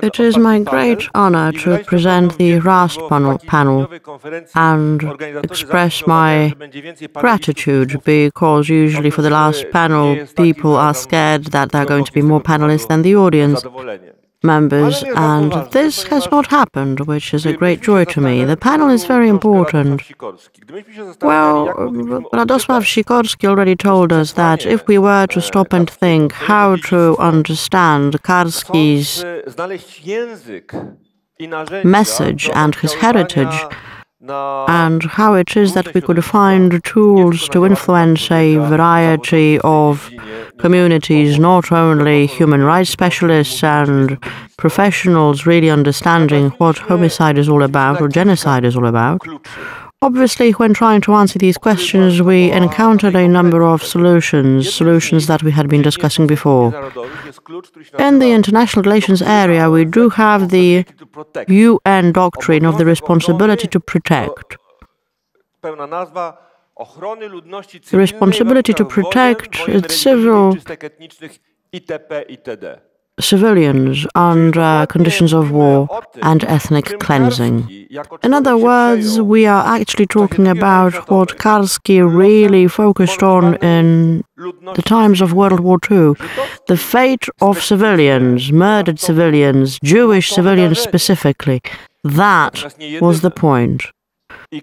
It is my great honor to present the last panel and express my gratitude, because usually for the last panel people are scared that there are going to be more panelists than the audience members, and this has not happened, which is a great joy to me. The panel is very important. Well, Radosław Sikorski already told us that if we were to stop and think how to understand Karski's message and his heritage, and how it is that we could find tools to influence a variety of communities, not only human rights specialists and professionals really understanding what homicide is all about or genocide is all about. Obviously, when trying to answer these questions, we encountered a number of solutions that we had been discussing before. In the international relations area, we do have the UN doctrine of the responsibility to protect. The responsibility to protect civilians under conditions of war and ethnic cleansing. In other words, we are actually talking about what Karski really focused on in the times of World War II. The fate of civilians, murdered civilians, Jewish civilians specifically. That was the point.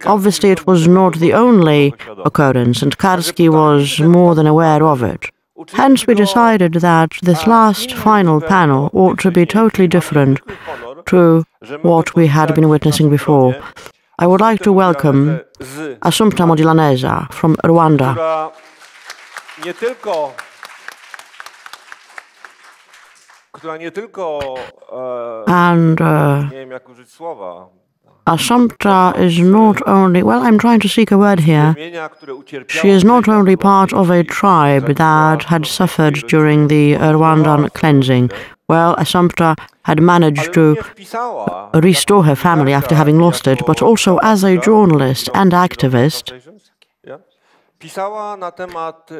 Obviously, it was not the only occurrence, and Karski was more than aware of it. Hence, we decided that this last final panel ought to be totally different to what we had been witnessing before. I would like to welcome Assumpta Mugiraneza from Rwanda. And Assumpta is not only, well, I'm trying to seek a word here. She is not only part of a tribe that had suffered during the Rwandan cleansing. Well, Assumpta had managed to restore her family after having lost it, but also as a journalist and activist.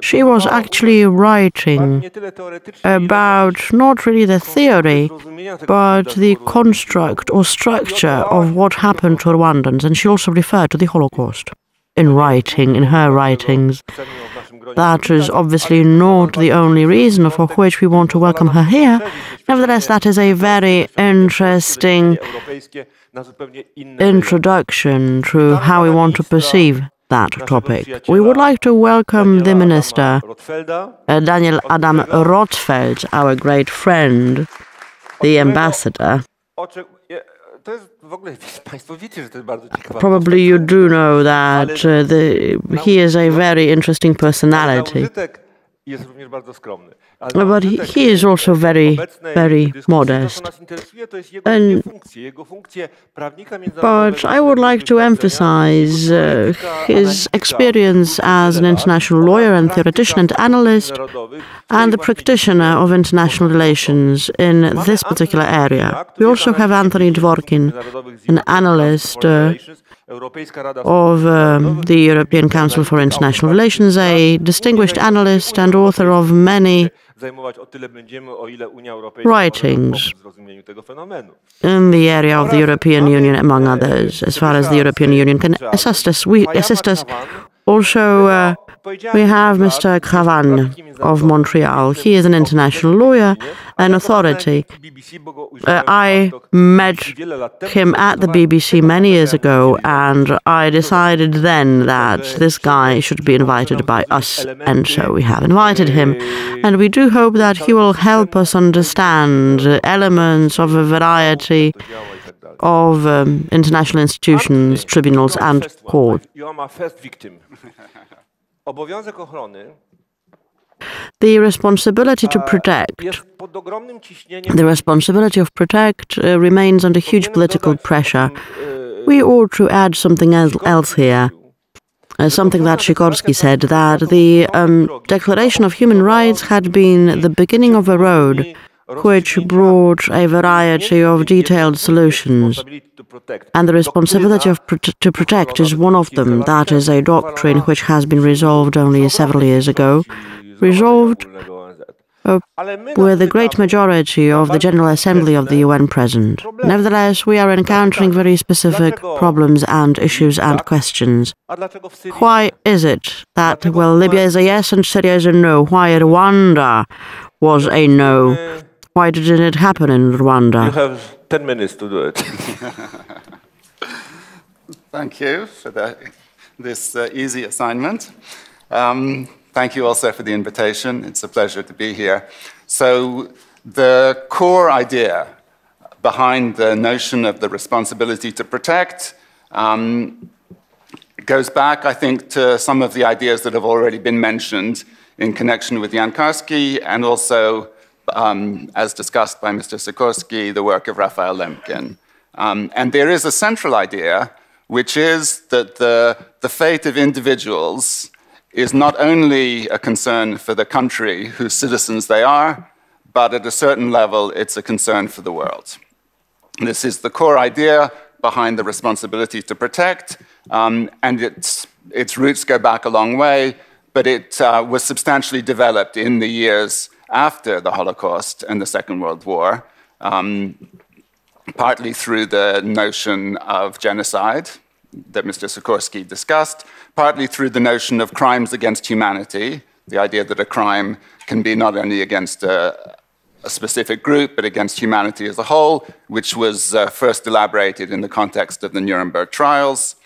She was actually writing about not really the theory, but the construct or structure of what happened to Rwandans, and she also referred to the Holocaust in her writings. That is obviously not the only reason for which we want to welcome her here. Nevertheless, that is a very interesting introduction to how we want to perceive that topic. We would like to welcome the Minister, Daniel Adam Rotfeld, our great friend, the Ambassador. Probably you do know that he is a very interesting personality. But he is also very, very modest. But I would like to emphasize his experience as an international lawyer and theoretician and analyst, and the practitioner of international relations in this particular area. We also have Anthony Dworkin, an analyst of the European Council for International Relations, a distinguished analyst and author of many writings in the area of the European Union, among others, as far as the European Union can assist us. Also, we have Mr. Akhavan of Montreal. He is an international lawyer, an authority. I met him at the BBC many years ago, and I decided then that this guy should be invited by us, and so we have invited him. And we do hope that he will help us understand elements of a variety of international institutions, tribunals and courts. The responsibility to protect, remains under huge political pressure. We ought to add something else here. Something that Sikorski said, that the Declaration of Human Rights had been the beginning of a road which brought a variety of detailed solutions. And the responsibility to protect is one of them. That is a doctrine which has been resolved only several years ago. Resolved with the great majority of the General Assembly of the UN present. Nevertheless, we are encountering very specific problems and issues and questions. Why is it that, well, Libya is a yes and Syria is a no? Why Rwanda was a no? Why didn't it happen in Rwanda? You have 10 minutes to do it. Thank you for this easy assignment. Thank you also for the invitation. It's a pleasure to be here. So the core idea behind the notion of the responsibility to protect goes back, I think, to some of the ideas that have already been mentioned in connection with Jan Karski and also, as discussed by Mr. Sikorski, the work of Raphael Lemkin. And there is a central idea, which is that the fate of individuals is not only a concern for the country whose citizens they are, but at a certain level, it's a concern for the world. This is the core idea behind the responsibility to protect, and its roots go back a long way, but it was substantially developed in the years after the Holocaust and the Second World War, partly through the notion of genocide that Mr. Sikorski discussed, partly through the notion of crimes against humanity, the idea that a crime can be not only against a specific group, but against humanity as a whole, which was first elaborated in the context of the Nuremberg trials,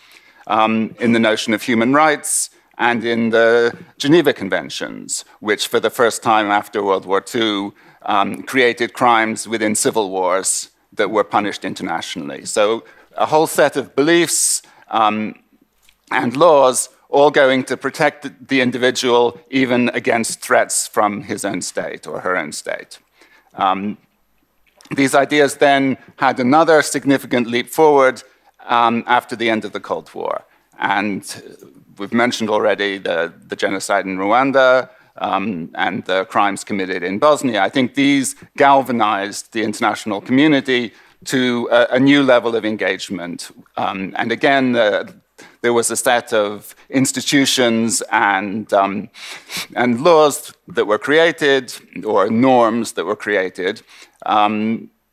in the notion of human rights, and in the Geneva Conventions, which for the first time after World War II created crimes within civil wars that were punished internationally. So a whole set of beliefs and laws all going to protect the individual even against threats from his own state or her own state. These ideas then had another significant leap forward after the end of the Cold War. And we've mentioned already the genocide in Rwanda and the crimes committed in Bosnia. I think these galvanized the international community to a new level of engagement. And again, there was a set of institutions and laws that were created, or norms that were created.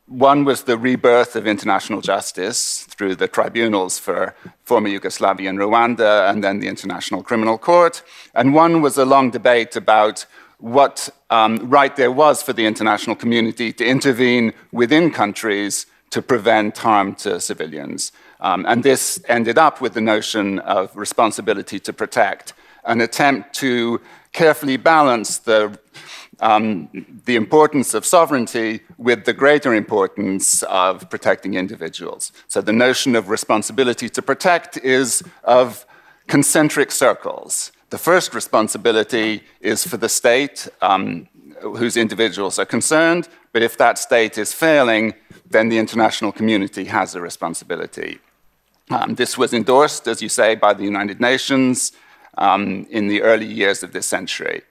One was the rebirth of international justice through the tribunals for former Yugoslavia and Rwanda, and then the International Criminal Court. And one was a long debate about what right there was for the international community to intervene within countries to prevent harm to civilians. And this ended up with the notion of responsibility to protect, an attempt to carefully balance the importance of sovereignty with the greater importance of protecting individuals. So the notion of responsibility to protect is of concentric circles. The first responsibility is for the state whose individuals are concerned, but if that state is failing, then the international community has a responsibility. This was endorsed, as you say, by the United Nations in the early years of this century.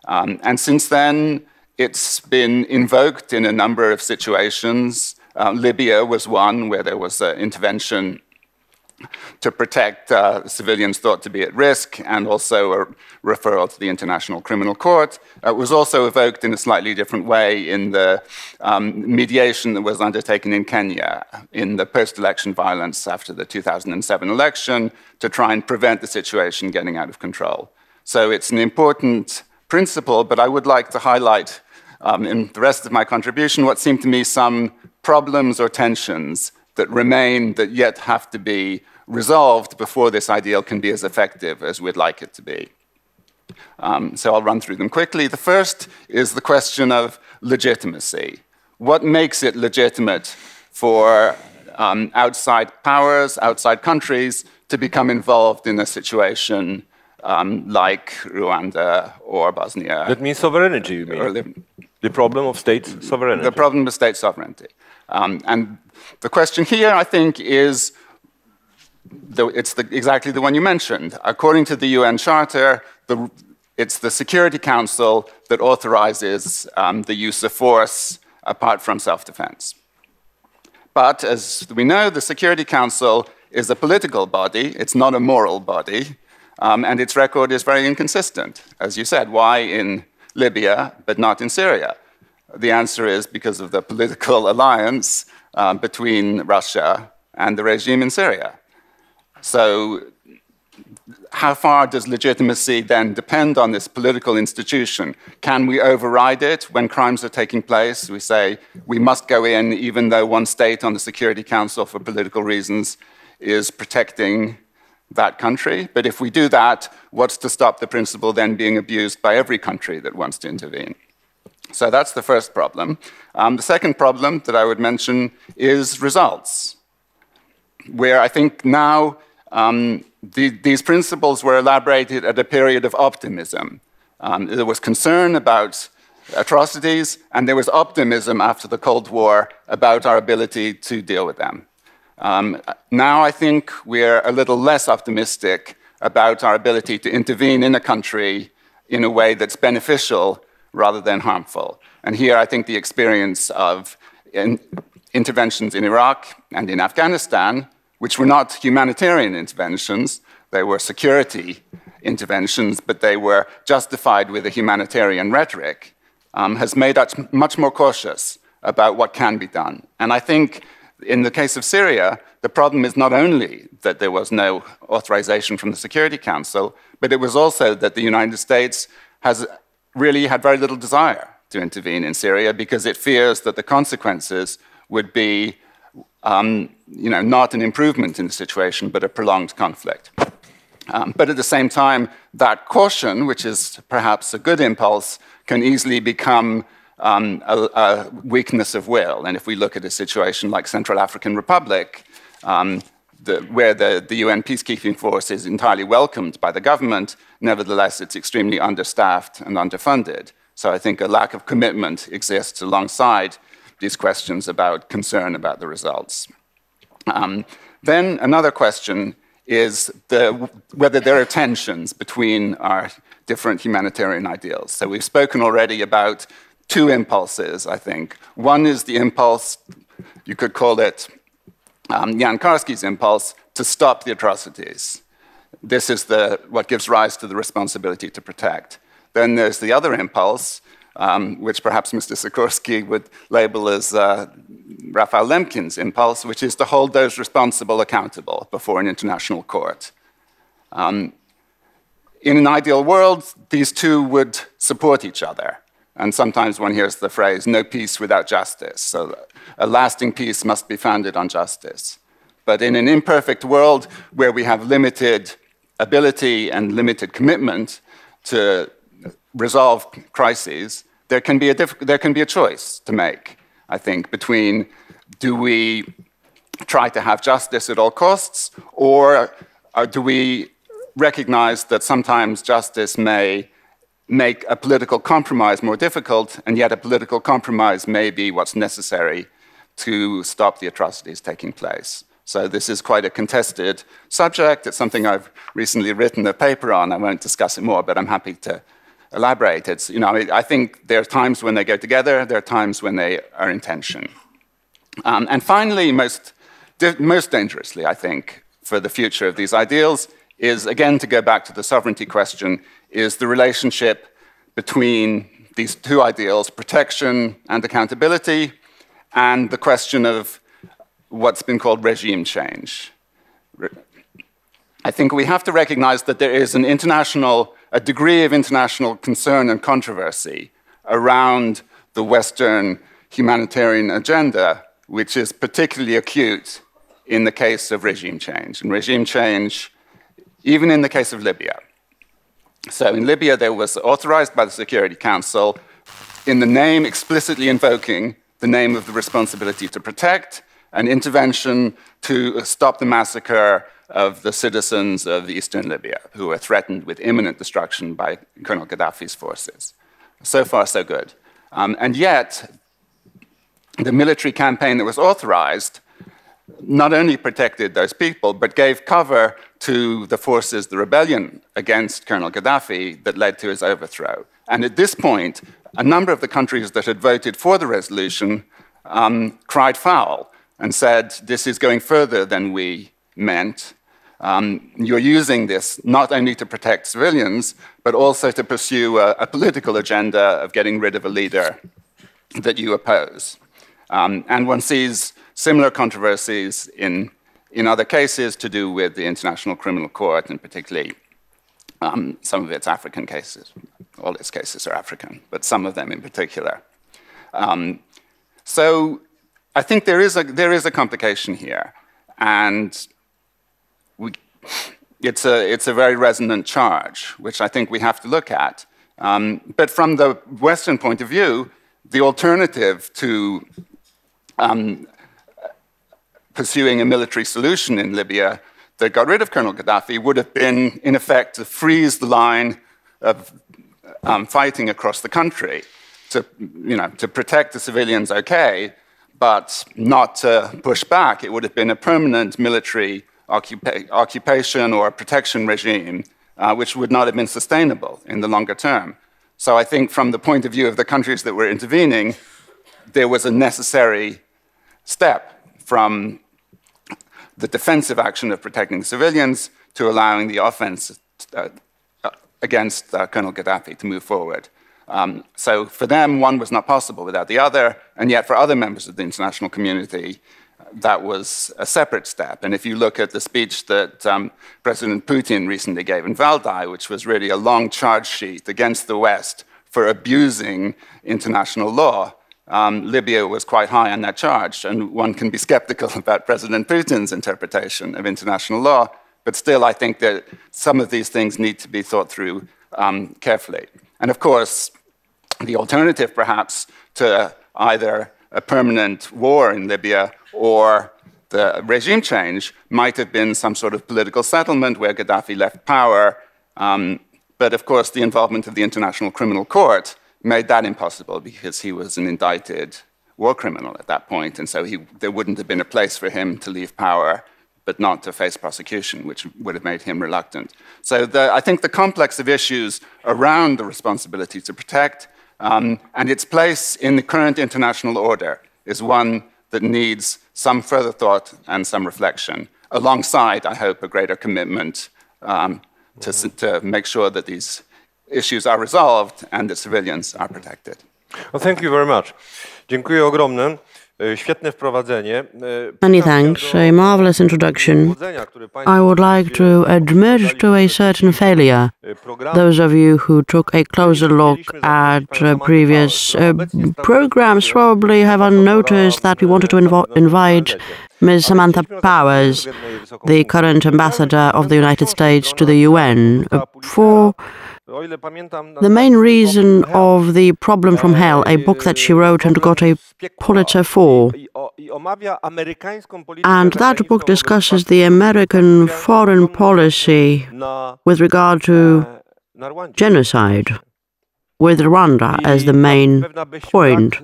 And since then, it's been invoked in a number of situations. Libya was one where there was an intervention to protect civilians thought to be at risk, and also a referral to the International Criminal Court. It was also evoked in a slightly different way in the mediation that was undertaken in Kenya in the post-election violence after the 2007 election to try and prevent the situation getting out of control. So it's an important principle, but I would like to highlight in the rest of my contribution what seem to me some problems or tensions that remain, that yet have to be resolved before this ideal can be as effective as we'd like it to be. So I'll run through them quickly. The first is the question of legitimacy. What makes it legitimate for outside powers, outside countries, to become involved in a situation like Rwanda or Bosnia? That means sovereignty, you mean? The problem of state sovereignty. The problem of state sovereignty. And the question here, I think, is exactly the one you mentioned. According to the UN Charter, it's the Security Council that authorizes the use of force apart from self-defense. But as we know, the Security Council is a political body. It's not a moral body. And its record is very inconsistent. As you said, why in Libya, but not in Syria? The answer is because of the political alliance between Russia and the regime in Syria. So how far does legitimacy then depend on this political institution? Can we override it when crimes are taking place? We say we must go in even though one state on the Security Council for political reasons is protecting that country. But if we do that, what's to stop the principle then being abused by every country that wants to intervene? So that's the first problem. The second problem that I would mention is results, where I think now these principles were elaborated at a period of optimism. There was concern about atrocities, and there was optimism after the Cold War about our ability to deal with them. Now I think we're a little less optimistic about our ability to intervene in a country in a way that's beneficial rather than harmful. And here I think the experience of interventions in Iraq and in Afghanistan, which were not humanitarian interventions, they were security interventions, but they were justified with a humanitarian rhetoric, has made us much more cautious about what can be done. And I think in the case of Syria, the problem is not only that there was no authorization from the Security Council, but it was also that the United States has really had very little desire to intervene in Syria because it fears that the consequences would be not an improvement in the situation, but a prolonged conflict. But at the same time, that caution, which is perhaps a good impulse, can easily become a weakness of will. And if we look at a situation like Central African Republic, where the UN peacekeeping force is entirely welcomed by the government, nevertheless, it's extremely understaffed and underfunded. So I think a lack of commitment exists alongside these questions about concern about the results. Then another question is whether there are tensions between our different humanitarian ideals. So we've spoken already about two impulses, I think. One is the impulse, you could call it Jan Karski's impulse, to stop the atrocities. This is what gives rise to the responsibility to protect. Then there's the other impulse, which perhaps Mr. Sikorski would label as Raphael Lemkin's impulse, which is to hold those responsible accountable before an international court. In an ideal world, these two would support each other. And sometimes one hears the phrase, no peace without justice. So a lasting peace must be founded on justice. But in an imperfect world where we have limited ability and limited commitment to resolve crises, there can be a choice to make, I think, between do we try to have justice at all costs, or do we recognize that sometimes justice may make a political compromise more difficult, and yet a political compromise may be what's necessary to stop the atrocities taking place. So this is quite a contested subject. It's something I've recently written a paper on. I won't discuss it more, but I'm happy to elaborate. I think there are times when they go together, there are times when they are in tension. And finally, most dangerously, I think, for the future of these ideals is, again, to go back to the sovereignty question, is the relationship between these two ideals, protection and accountability, and the question of what's been called regime change. I think we have to recognize that there is a degree of international concern and controversy around the Western humanitarian agenda, which is particularly acute in the case of regime change. And regime change, even in the case of Libya. So in Libya, there was authorized by the Security Council in the name explicitly invoking the name of the responsibility to protect, an intervention to stop the massacre of the citizens of eastern Libya who were threatened with imminent destruction by Colonel Gaddafi's forces. So far, so good. And yet, the military campaign that was authorized not only protected those people, but gave cover to the forces, the rebellion against Colonel Gaddafi that led to his overthrow. And at this point, a number of the countries that had voted for the resolution cried foul and said, this is going further than we meant. You're using this not only to protect civilians, but also to pursue a political agenda of getting rid of a leader that you oppose. And one sees similar controversies in other cases to do with the International Criminal Court, and particularly some of its African cases. All its cases are African, but some of them in particular. So I think there is a complication here, and it's a very resonant charge, which I think we have to look at. But from the Western point of view, the alternative to pursuing a military solution in Libya that got rid of Colonel Gaddafi would have been, in effect, to freeze the line of fighting across the country, to protect the civilians, okay, but not to push back. It would have been a permanent military occupation or protection regime, which would not have been sustainable in the longer term. So I think from the point of view of the countries that were intervening, there was a necessary step from the defensive action of protecting civilians to allowing the offense against Colonel Gaddafi to move forward. So for them, one was not possible without the other, and yet for other members of the international community, that was a separate step. And if you look at the speech that President Putin recently gave in Valdai, which was really a long charge sheet against the West for abusing international law, Libya was quite high on that charge, and one can be skeptical about President Putin's interpretation of international law, but still I think that some of these things need to be thought through carefully. And of course, the alternative perhaps to either a permanent war in Libya or the regime change might have been some sort of political settlement where Gaddafi left power, but of course the involvement of the International Criminal Court made that impossible because he was an indicted war criminal at that point, and so there wouldn't have been a place for him to leave power but not to face prosecution, which would have made him reluctant. So I think the complex of issues around the responsibility to protect and its place in the current international order is one that needs some further thought and some reflection, alongside, I hope, a greater commitment to make sure that these issues are resolved and the civilians are protected. Well, thank you very much. Dziękuję ogromne. Świetne wprowadzenie. Many thanks. A marvelous introduction. I would like to admit to a certain failure. Those of you who took a closer look at previous programs probably have unnoticed that we wanted to invite Ms. Samantha Powers, the current ambassador of the United States to the UN, for the main reason of The Problem from Hell, a book that she wrote and got a Pulitzer for. And that book discusses the American foreign policy with regard to genocide, with Rwanda as the main point,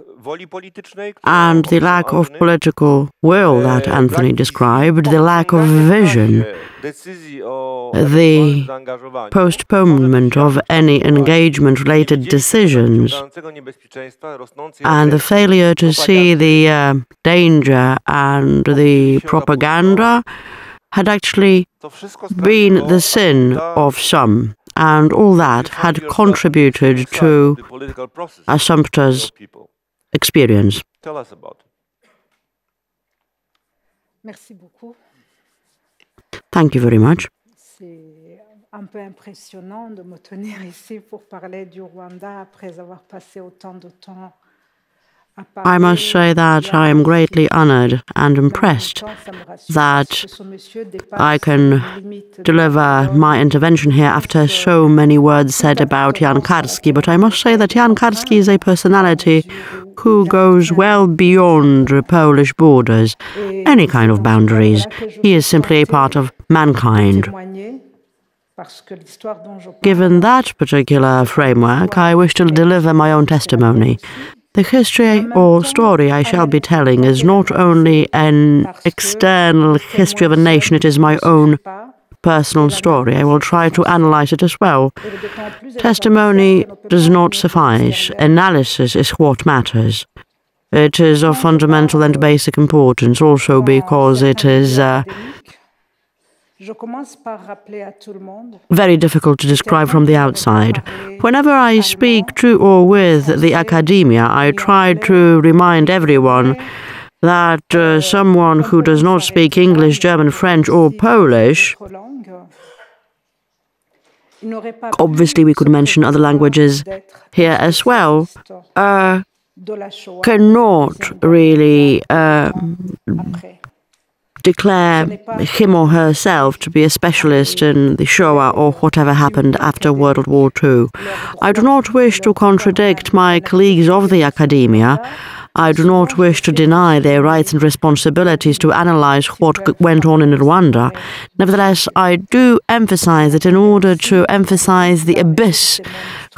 and the lack of political will that Anthony described, the lack of vision, the postponement of any engagement-related decisions, and the failure to see the danger and the propaganda had actually been the sin of some. And all that had contributed to Assumpta's experience. Tell us about it. Merci beaucoup. Thank you very much. C'est un peu impressionnant de me tenir ici pour parler du Rwanda après avoir passé autant de temps. I must say that I am greatly honored and impressed that I can deliver my intervention here after so many words said about Jan Karski, but I must say that Jan Karski is a personality who goes well beyond Polish borders, any kind of boundaries. He is simply a part of mankind. Given that particular framework, I wish to deliver my own testimony. The history or story I shall be telling is not only an external history of a nation, it is my own personal story. I will try to analyze it as well. Testimony does not suffice. Analysis is what matters. It is of fundamental and basic importance, also because it is very difficult to describe from the outside. Whenever I speak to or with the academia, I try to remind everyone that someone who does not speak English, German, French or Polish, obviously we could mention other languages here as well, cannot really declare him or herself to be a specialist in the Shoah or whatever happened after World War II. I do not wish to contradict my colleagues of the academia. I do not wish to deny their rights and responsibilities to analyze what went on in Rwanda. Nevertheless, I do emphasize that in order to emphasize the abyss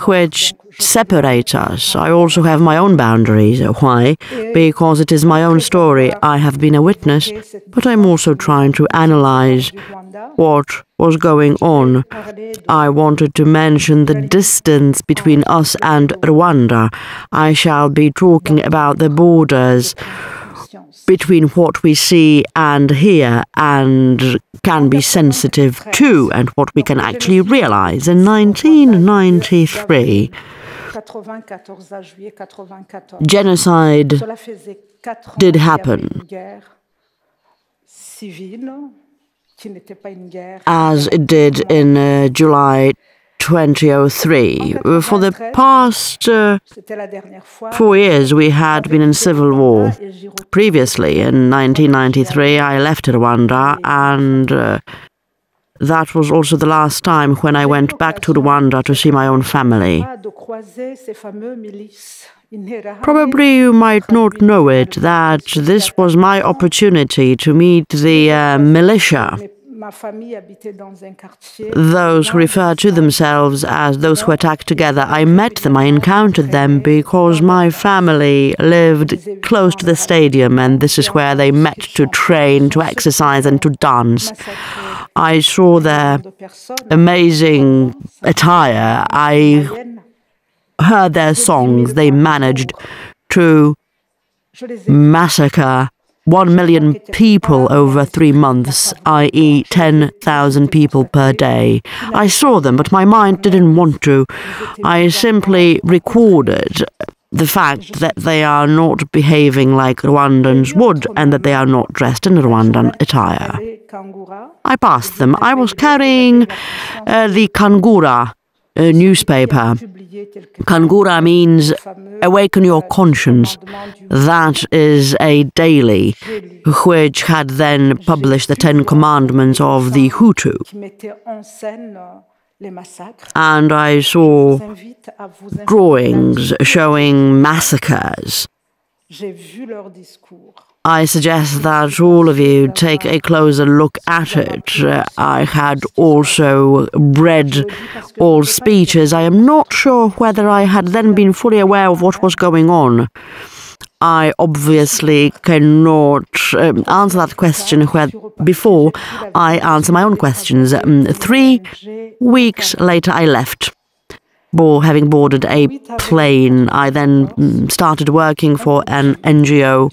which separates us, I also have my own boundaries. Why? Because it is my own story. I have been a witness, but I'm also trying to analyze what was going on. I wanted to mention the distance between us and Rwanda. I shall be talking about the borders between what we see and hear and can be sensitive to and what we can actually realize. In 1993, genocide did happen, as it did in July 2003. For the past 4 years, we had been in civil war. Previously, in 1993, I left Rwanda, and that was also the last time when I went back to Rwanda to see my own family. Probably you might not know it, that this was my opportunity to meet the militia, those who refer to themselves as those who attacked together. I met them, I encountered them because my family lived close to the stadium, and this is where they met to train, to exercise and to dance. I saw their amazing attire. I heard their songs. They managed to massacre 1 million people over 3 months, i.e. 10,000 people per day. I saw them, but my mind didn't want to. I simply recorded the fact that they are not behaving like Rwandans would and that they are not dressed in Rwandan attire. I passed them. I was carrying the Kangura newspaper. Kangura means awaken your conscience. That is a daily which had then published the 10 Commandments of the Hutu. And I saw drawings showing massacres. I suggest that all of you take a closer look at it. I had also read all speeches. I am not sure whether I had then been fully aware of what was going on. I obviously cannot answer that question before I answer my own questions. 3 weeks later, I left. Having boarded a plane, I then started working for an NGO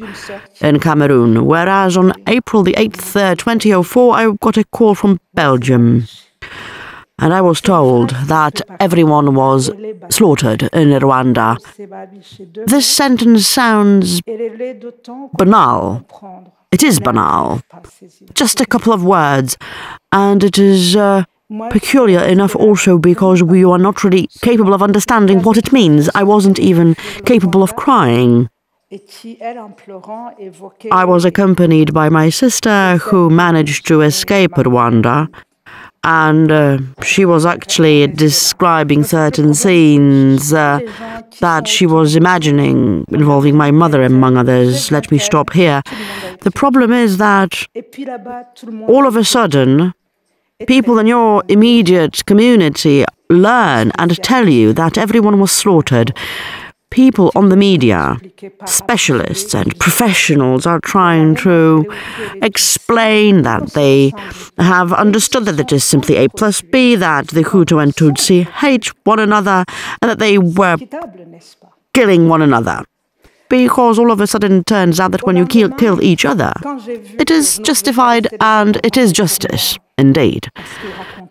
in Cameroon, whereas on April the 8th, 2004, I got a call from Belgium. And I was told that everyone was slaughtered in Rwanda. This sentence sounds banal. It is banal. Just a couple of words. And it is peculiar enough also because we are not really capable of understanding what it means. I wasn't even capable of crying. I was accompanied by my sister who managed to escape Rwanda, and she was actually describing certain scenes that she was imagining involving my mother, among others. Let me stop here. The problem is that all of a sudden, people in your immediate community learn and tell you that everyone was slaughtered. People on the media, specialists and professionals are trying to explain that they have understood that it is simply A plus B, that the Hutu and Tutsi hate one another, and that they were killing one another. because all of a sudden it turns out that when you kill each other, it is justified and it is justice, indeed.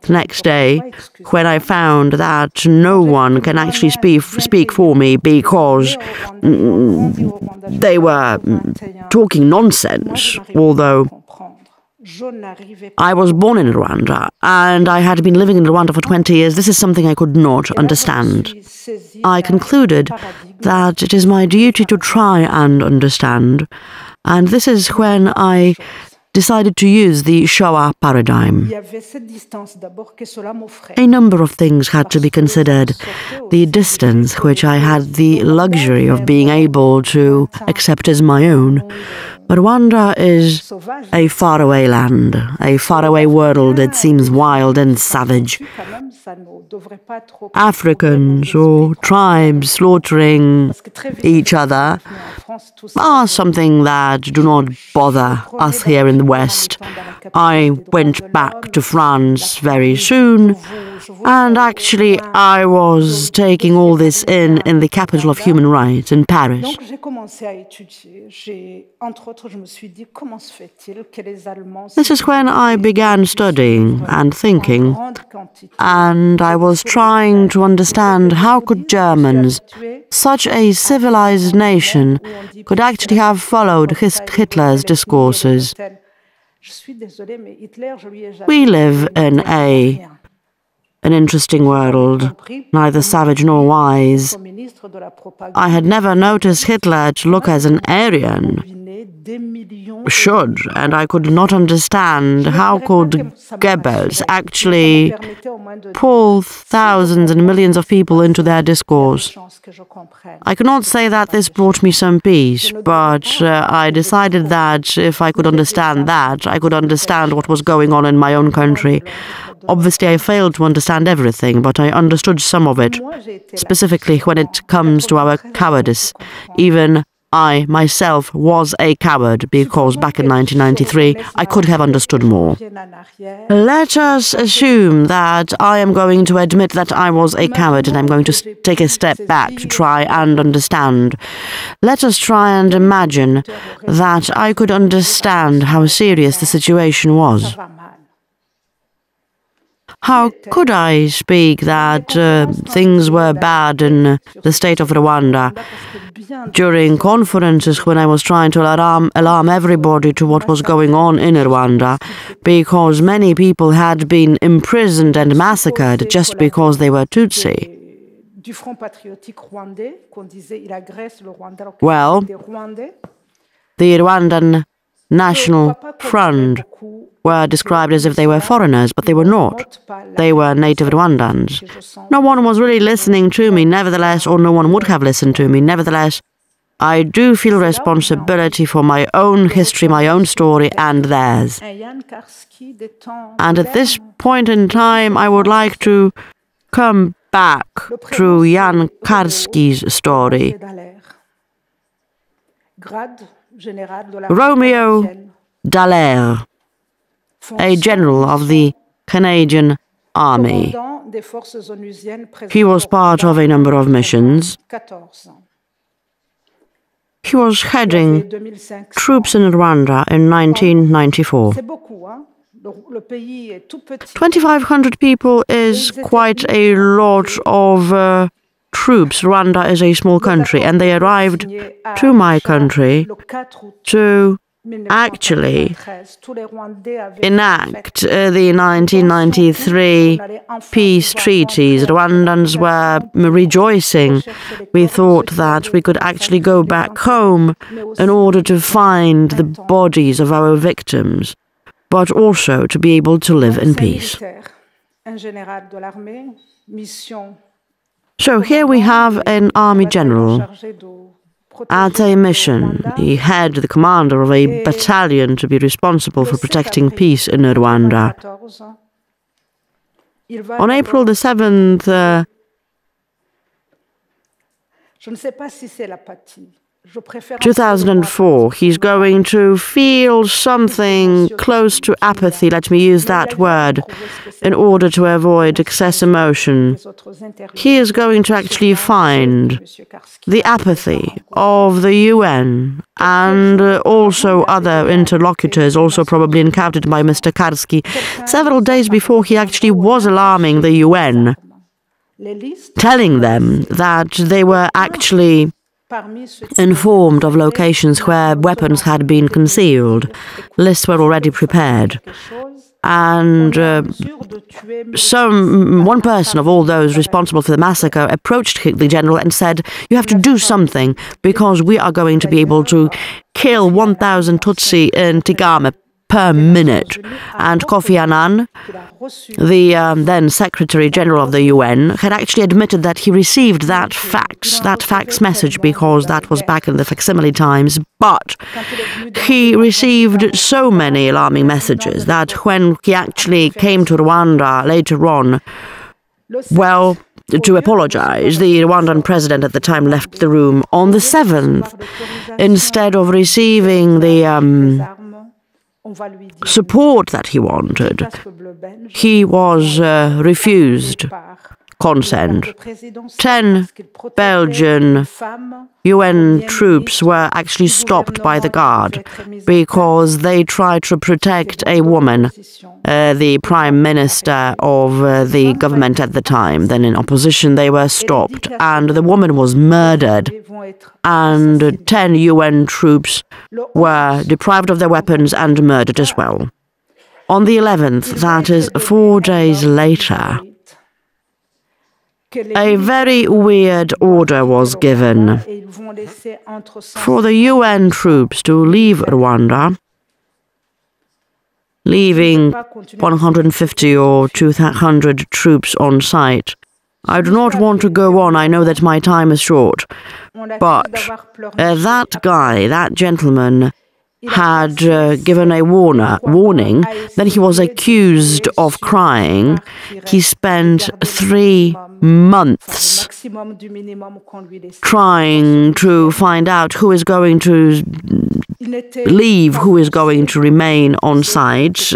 The next day, when I found that no one can actually speak for me because they were talking nonsense, although I was born in Rwanda and I had been living in Rwanda for 20 years. This is something I could not understand. I concluded that it is my duty to try and understand, and this is when I decided to use the Shoah paradigm. A number of things had to be considered. The distance, which I had the luxury of being able to accept as my own. But Rwanda is a faraway land, a faraway world that seems wild and savage. Africans or tribes slaughtering each other are something that do not bother us here in the West. I went back to France very soon, and actually I was taking all this in the capital of human rights, in Paris. This is when I began studying and thinking, and I was trying to understand how could Germans, such a civilized nation, could actually have followed Hitler's discourses. We live in an interesting world, neither savage nor wise. I had never noticed Hitler to look as an Aryan. Should, and I could not understand how could Goebbels actually pull thousands and millions of people into their discourse. I cannot say that this brought me some peace, but I decided that if I could understand that, I could understand what was going on in my own country. Obviously, I failed to understand everything, but I understood some of it, specifically when it comes to our cowardice. Even I, myself, was a coward, because back in 1993, I could have understood more. Let us assume that I am going to admit that I was a coward and I'm going to take a step back to try and understand. Let us try and imagine that I could understand how serious the situation was. How could I speak that things were bad in the state of Rwanda? During conferences, when I was trying to alarm everybody to what was going on in Rwanda, because many people had been imprisoned and massacred just because they were Tutsi. Well, the Rwandan National Front were described as if they were foreigners, but they were not. They were native Rwandans. No one was really listening to me, nevertheless, or no one would have listened to me. Nevertheless, I do feel responsibility for my own history, my own story, and theirs. And at this point in time, I would like to come back to Jan Karski's story. Romeo Dallaire, a general of the Canadian Army. He was part of a number of missions. He was heading troops in Rwanda in 1994. 2,500 people is quite a lot of troops. Rwanda is a small country, and they arrived to my country to actually enact the 1993 peace treaties. Rwandans were rejoicing. We thought that we could actually go back home in order to find the bodies of our victims, but also to be able to live in peace. So here we have an army general at a mission. He had the commander of a battalion to be responsible for protecting peace in Rwanda. On April the 7th, 2004, he's going to feel something close to apathy, let me use that word, in order to avoid excess emotion. He is going to actually find the apathy of the UN and also other interlocutors, also probably encountered by Mr. Karski. Several days before, he actually was alarming the UN, telling them that they were actually informed of locations where weapons had been concealed. Lists were already prepared. And one person of all those responsible for the massacre approached the general and said, "You have to do something, because we are going to be able to kill 1,000 Tutsi in Tigame per minute." And Kofi Annan, the then Secretary General of the UN, had actually admitted that he received that fax message, because that was back in the facsimile times. But he received so many alarming messages that when he actually came to Rwanda later on, well, to apologize, the Rwandan president at the time left the room on the 7th. Instead of receiving the support that he wanted, he was refused consent. 10 Belgian UN troops were actually stopped by the guard because they tried to protect a woman, the prime minister of the government at the time. Then in opposition they were stopped and the woman was murdered, and 10 UN troops were deprived of their weapons and murdered as well. On the 11th, that is 4 days later, a very weird order was given for the UN troops to leave Rwanda, leaving 150 or 200 troops on site. I do not want to go on, I know that my time is short, but that guy, that gentleman, had given a warning, then he was accused of crying. He spent 3 months trying to find out who is going to leave, who is going to remain on site.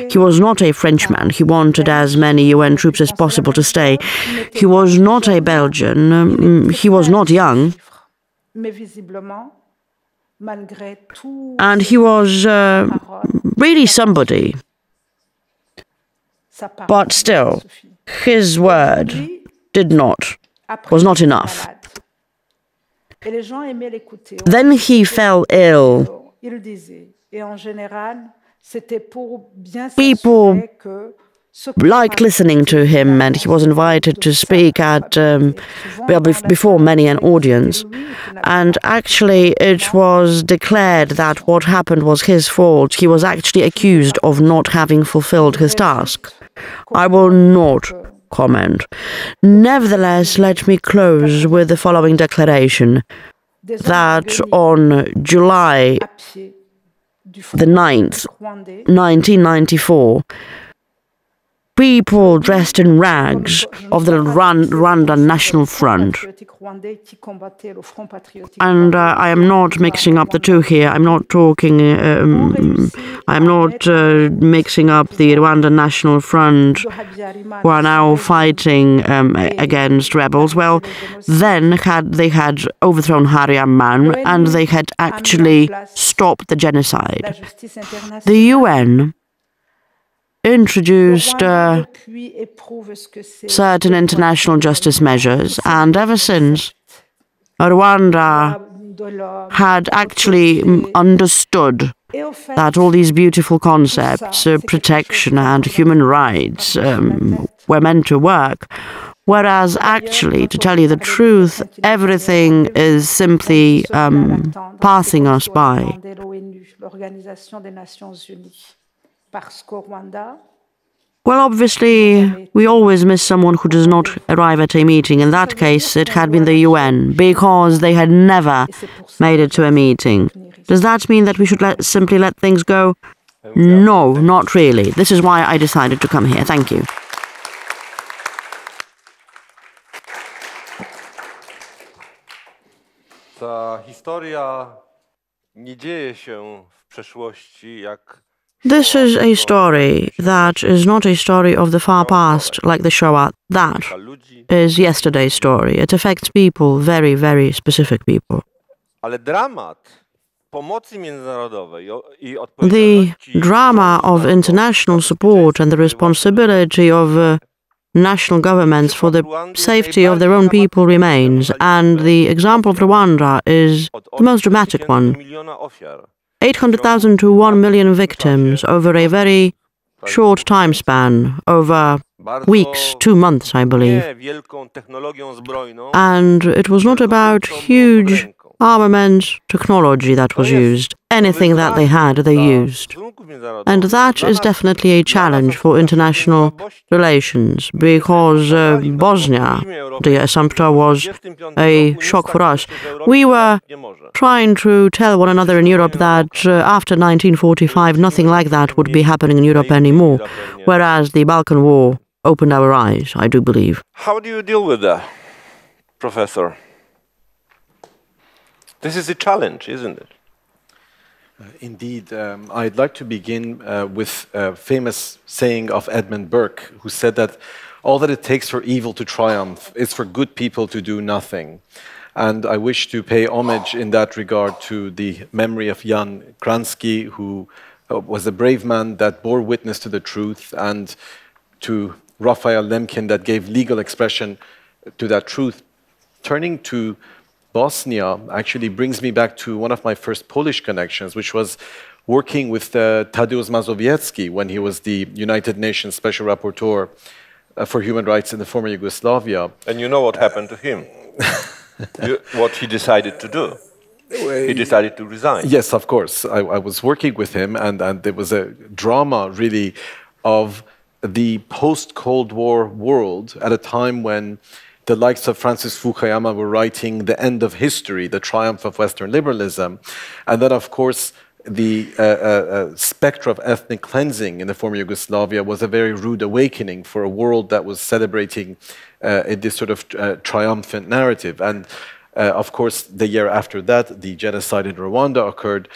He was not a Frenchman. He wanted as many UN troops as possible to stay. He was not a Belgian. He was not young. And he was really somebody. But still, his word was not enough. Then he fell ill. People liked listening to him, and he was invited to speak at before many an audience. And actually it was declared that what happened was his fault. He was actually accused of not having fulfilled his task. I will not comment. Nevertheless, let me close with the following declaration, that on July the 9th, 1994, people dressed in rags of the Rwandan National Front. And I am not mixing up the two here. I'm not mixing up the Rwandan National Front, who are now fighting against rebels. Well, then they had overthrown Hariam, and they had actually stopped the genocide. The UN introduced certain international justice measures, and ever since, Rwanda had actually understood that all these beautiful concepts, protection and human rights, were meant to work, whereas actually, to tell you the truth, everything is simply passing us by. Well, obviously, we always miss someone who does not arrive at a meeting. In that case, it had been the UN, because they had never made it to a meeting. Does that mean that we should simply let things go? No, not really. This is why I decided to come here. Thank you. Ta historia nie dzieje się w przeszłości jak This is a story that is not a story of the far past, like the Shoah. That is yesterday's story. It affects people, very, very specific people. Ale dramat pomocy międzynarodowej i The odpowiedzialności drama of international support and the responsibility of national governments for the safety of their own people remains, and the example of Rwanda is the most dramatic one. miliona ofiar. 800,000 to 1 million victims over a very short time span, over weeks, 2 months, I believe. Nie wielką technologią zbrojną, And it was not about huge armament technology that was used. Anything that they had, they used. And that is definitely a challenge for international relations, because Bosnia, the Assumpta, was a shock for us. We were trying to tell one another in Europe that after 1945 nothing like that would be happening in Europe anymore, whereas the Balkan War opened our eyes, I do believe. How do you deal with that, Professor? This is a challenge, isn't it? Indeed. I'd like to begin with a famous saying of Edmund Burke, who said that all that it takes for evil to triumph is for good people to do nothing. And I wish to pay homage in that regard to the memory of Jan Karski, who was a brave man that bore witness to the truth, and to Raphael Lemkin that gave legal expression to that truth. Turning to Bosnia actually brings me back to one of my first Polish connections, which was working with Tadeusz Mazowiecki when he was the United Nations Special Rapporteur for Human Rights in the former Yugoslavia. And you know what happened to him? What he decided to do? He decided to resign. Yes, of course. I was working with him, and there was a drama, really, of the post-Cold War world at a time when the likes of Francis Fukuyama were writing The End of History, the triumph of Western liberalism. And then, of course, the spectre of ethnic cleansing in the former Yugoslavia was a very rude awakening for a world that was celebrating this sort of triumphant narrative. And, of course, the year after that, the genocide in Rwanda occurred.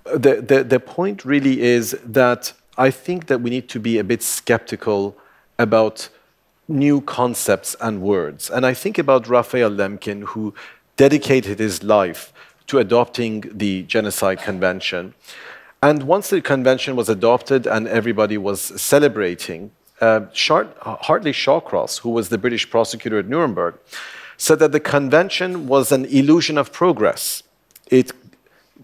The point really is that I think that we need to be a bit skeptical about new concepts and words. And I think about Raphael Lemkin, who dedicated his life to adopting the Genocide Convention. And once the convention was adopted and everybody was celebrating, Hartley Shawcross, who was the British prosecutor at Nuremberg, said that the convention was an illusion of progress. It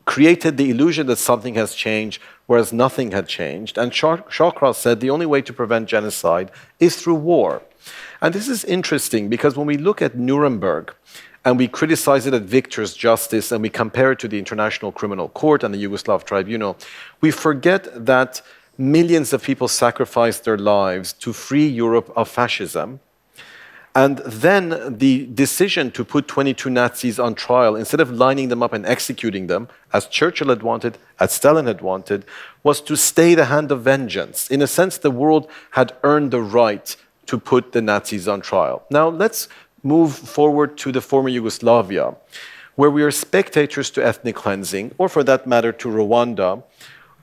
created the illusion that something has changed, whereas nothing had changed. And Shawcross said the only way to prevent genocide is through war. And this is interesting because when we look at Nuremberg and we criticize it at victor's justice and we compare it to the International Criminal Court and the Yugoslav Tribunal, we forget that millions of people sacrificed their lives to free Europe of fascism. And then the decision to put 22 Nazis on trial, instead of lining them up and executing them, as Churchill had wanted, as Stalin had wanted, was to stay the hand of vengeance. In a sense, the world had earned the right to put the Nazis on trial. Now, let's move forward to the former Yugoslavia, where we are spectators to ethnic cleansing, or for that matter, to Rwanda,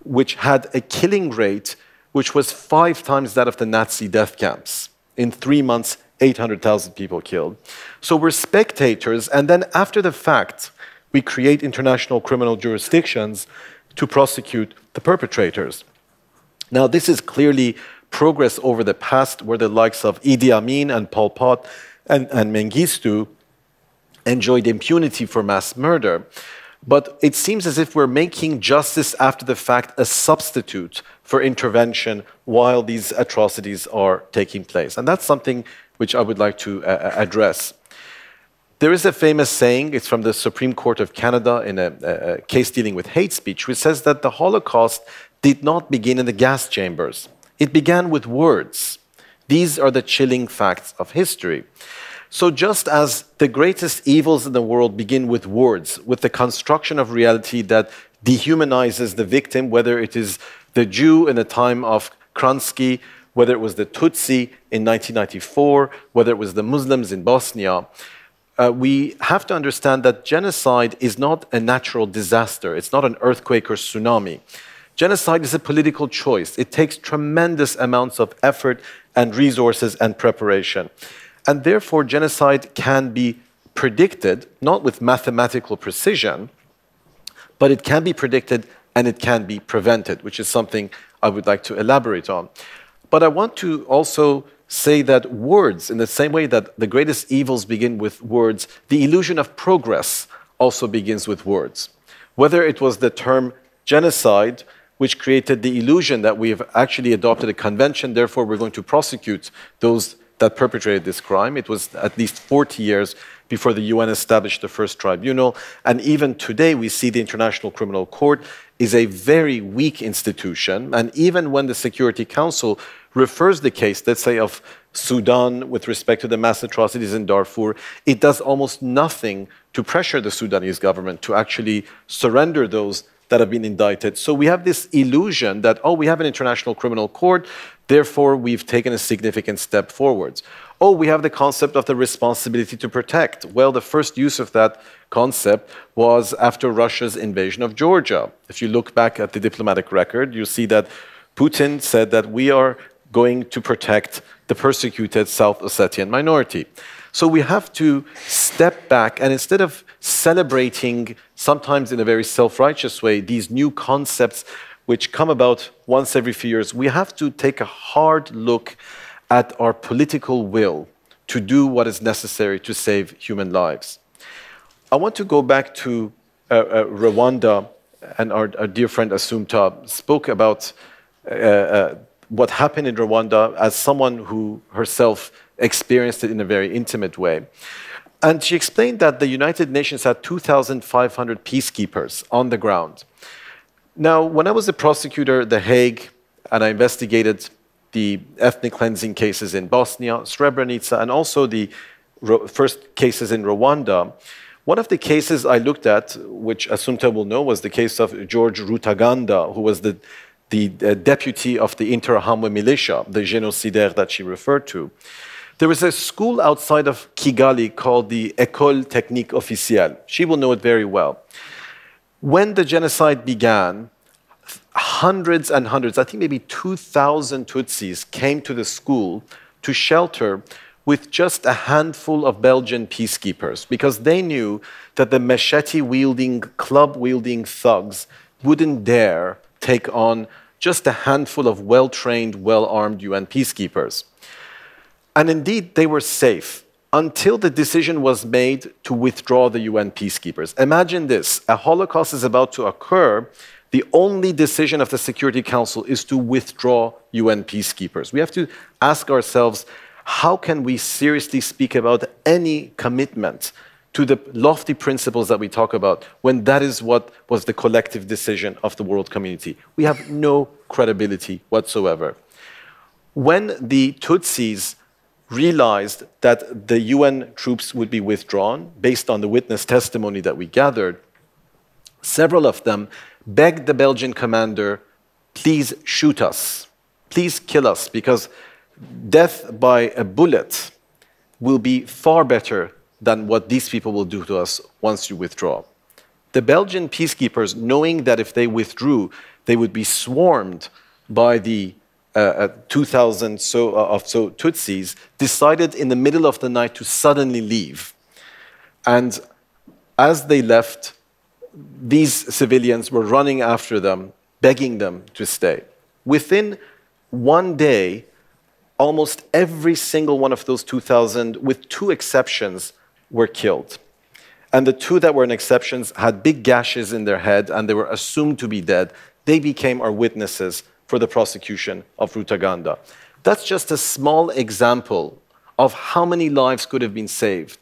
which had a killing rate which was 5 times that of the Nazi death camps. In 3 months, 800,000 people killed. So we're spectators, and then after the fact, we create international criminal jurisdictions to prosecute the perpetrators. Now, this is clearly progress over the past, where the likes of Idi Amin and Pol Pot and Mengistu enjoyed impunity for mass murder. But it seems as if we're making justice after the fact a substitute for intervention while these atrocities are taking place. And that's something which I would like to address. There is a famous saying, it's from the Supreme Court of Canada in a case dealing with hate speech, which says that the Holocaust did not begin in the gas chambers. It began with words. These are the chilling facts of history. So just as the greatest evils in the world begin with words, with the construction of reality that dehumanizes the victim, whether it is the Jew in the time of Karski, whether it was the Tutsi in 1994, whether it was the Muslims in Bosnia, we have to understand that genocide is not a natural disaster. It's not an earthquake or tsunami. Genocide is a political choice. It takes tremendous amounts of effort and resources and preparation. And therefore, genocide can be predicted, not with mathematical precision, but it can be predicted and it can be prevented, which is something I would like to elaborate on. But I want to also say that words, in the same way that the greatest evils begin with words, the illusion of progress also begins with words. Whether it was the term genocide, which created the illusion that we have actually adopted a convention, therefore we're going to prosecute those that perpetrated this crime. It was at least 40 years before the UN established the first tribunal. And even today, we see the International Criminal Court is a very weak institution. And even when the Security Council refers the case, let's say, of Sudan with respect to the mass atrocities in Darfur, it does almost nothing to pressure the Sudanese government to actually surrender those that have been indicted. So we have this illusion that, oh, we have an International Criminal Court, therefore we've taken a significant step forwards. Oh, we have the concept of the responsibility to protect. Well, the first use of that concept was after Russia's invasion of Georgia. If you look back at the diplomatic record, you see that Putin said that we are going to protect the persecuted South Ossetian minority. So we have to step back, and instead of celebrating, sometimes in a very self-righteous way, these new concepts which come about once every few years, we have to take a hard look at our political will to do what is necessary to save human lives. I want to go back to Rwanda, and our dear friend Assumpta spoke about what happened in Rwanda as someone who herself experienced it in a very intimate way. And she explained that the United Nations had 2,500 peacekeepers on the ground. Now, when I was a prosecutor at The Hague, and I investigated the ethnic cleansing cases in Bosnia, Srebrenica, and also the first cases in Rwanda, one of the cases I looked at, which Assumpta will know, was the case of George Rutaganda, who was the deputy of the Interahamwe militia, the génocidaire that she referred to. There was a school outside of Kigali called the École Technique Officielle. She will know it very well. When the genocide began, hundreds and hundreds, I think maybe 2,000 Tutsis came to the school to shelter with just a handful of Belgian peacekeepers, because they knew that the machete-wielding, club-wielding thugs wouldn't dare take on just a handful of well-trained, well-armed UN peacekeepers. And indeed, they were safe until the decision was made to withdraw the UN peacekeepers. Imagine this, a Holocaust is about to occur. The only decision of the Security Council is to withdraw UN peacekeepers. We have to ask ourselves, how can we seriously speak about any commitment to the lofty principles that we talk about when that is what was the collective decision of the world community? We have no credibility whatsoever. When the Tutsis realized that the UN troops would be withdrawn, based on the witness testimony that we gathered, several of them begged the Belgian commander, please shoot us, please kill us, because death by a bullet will be far better than what these people will do to us once you withdraw. The Belgian peacekeepers, knowing that if they withdrew, they would be swarmed by the 2,000 Tutsis, decided in the middle of the night to suddenly leave. And as they left, these civilians were running after them, begging them to stay. Within one day, almost every single one of those 2,000, with two exceptions, were killed. And the two that were exceptions had big gashes in their head, and they were assumed to be dead. They became our witnesses for the prosecution of Rutaganda. That's just a small example of how many lives could have been saved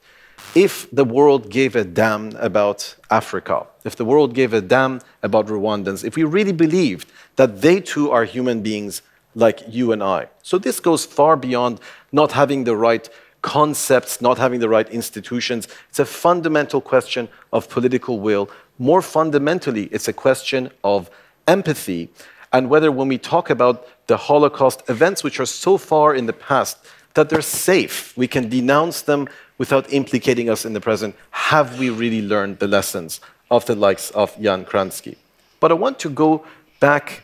if the world gave a damn about Africa, if the world gave a damn about Rwandans, if we really believed that they too are human beings like you and I. So this goes far beyond not having the right concepts, not having the right institutions. It's a fundamental question of political will. More fundamentally, it's a question of empathy, and whether when we talk about the Holocaust, events which are so far in the past that they're safe. We can denounce them without implicating us in the present. Have we really learned the lessons of the likes of Jan Karski? But I want to go back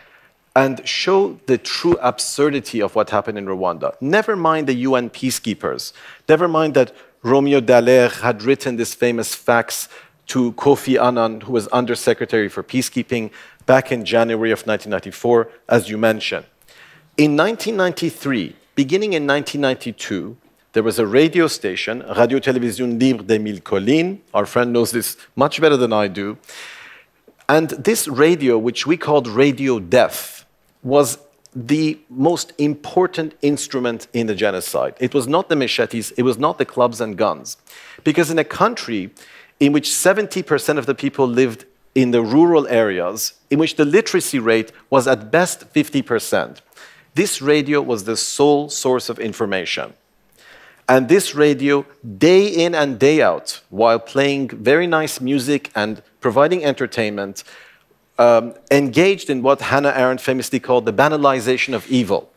and show the true absurdity of what happened in Rwanda. Never mind the UN peacekeepers. Never mind that Romeo Dallaire had written this famous fax to Kofi Annan, who was Undersecretary for Peacekeeping, back in January of 1994, as you mentioned. In 1993, beginning in 1992, there was a radio station, Radio Télévision Libre des Mille Collines. Our friend knows this much better than I do. And this radio, which we called Radio Death, was the most important instrument in the genocide. It was not the machetes, it was not the clubs and guns. Because in a country in which 70% of the people lived in the rural areas, in which the literacy rate was at best 50%, this radio was the sole source of information. And this radio, day in and day out, while playing very nice music and providing entertainment, engaged in what Hannah Arendt famously called the banalization of evil.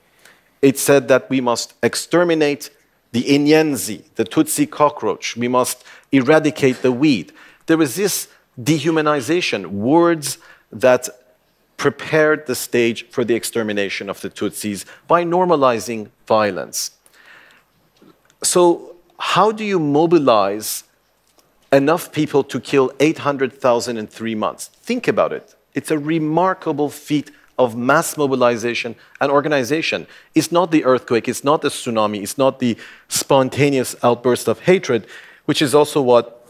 It said that we must exterminate the Inyenzi, the Tutsi cockroach. We must eradicate the weed. There was this dehumanization, words that prepared the stage for the extermination of the Tutsis by normalizing violence. So how do you mobilize enough people to kill 800,000 in 3 months? Think about it. It's a remarkable feat of mass mobilization and organization. It's not the earthquake, it's not the tsunami, it's not the spontaneous outburst of hatred, which is also what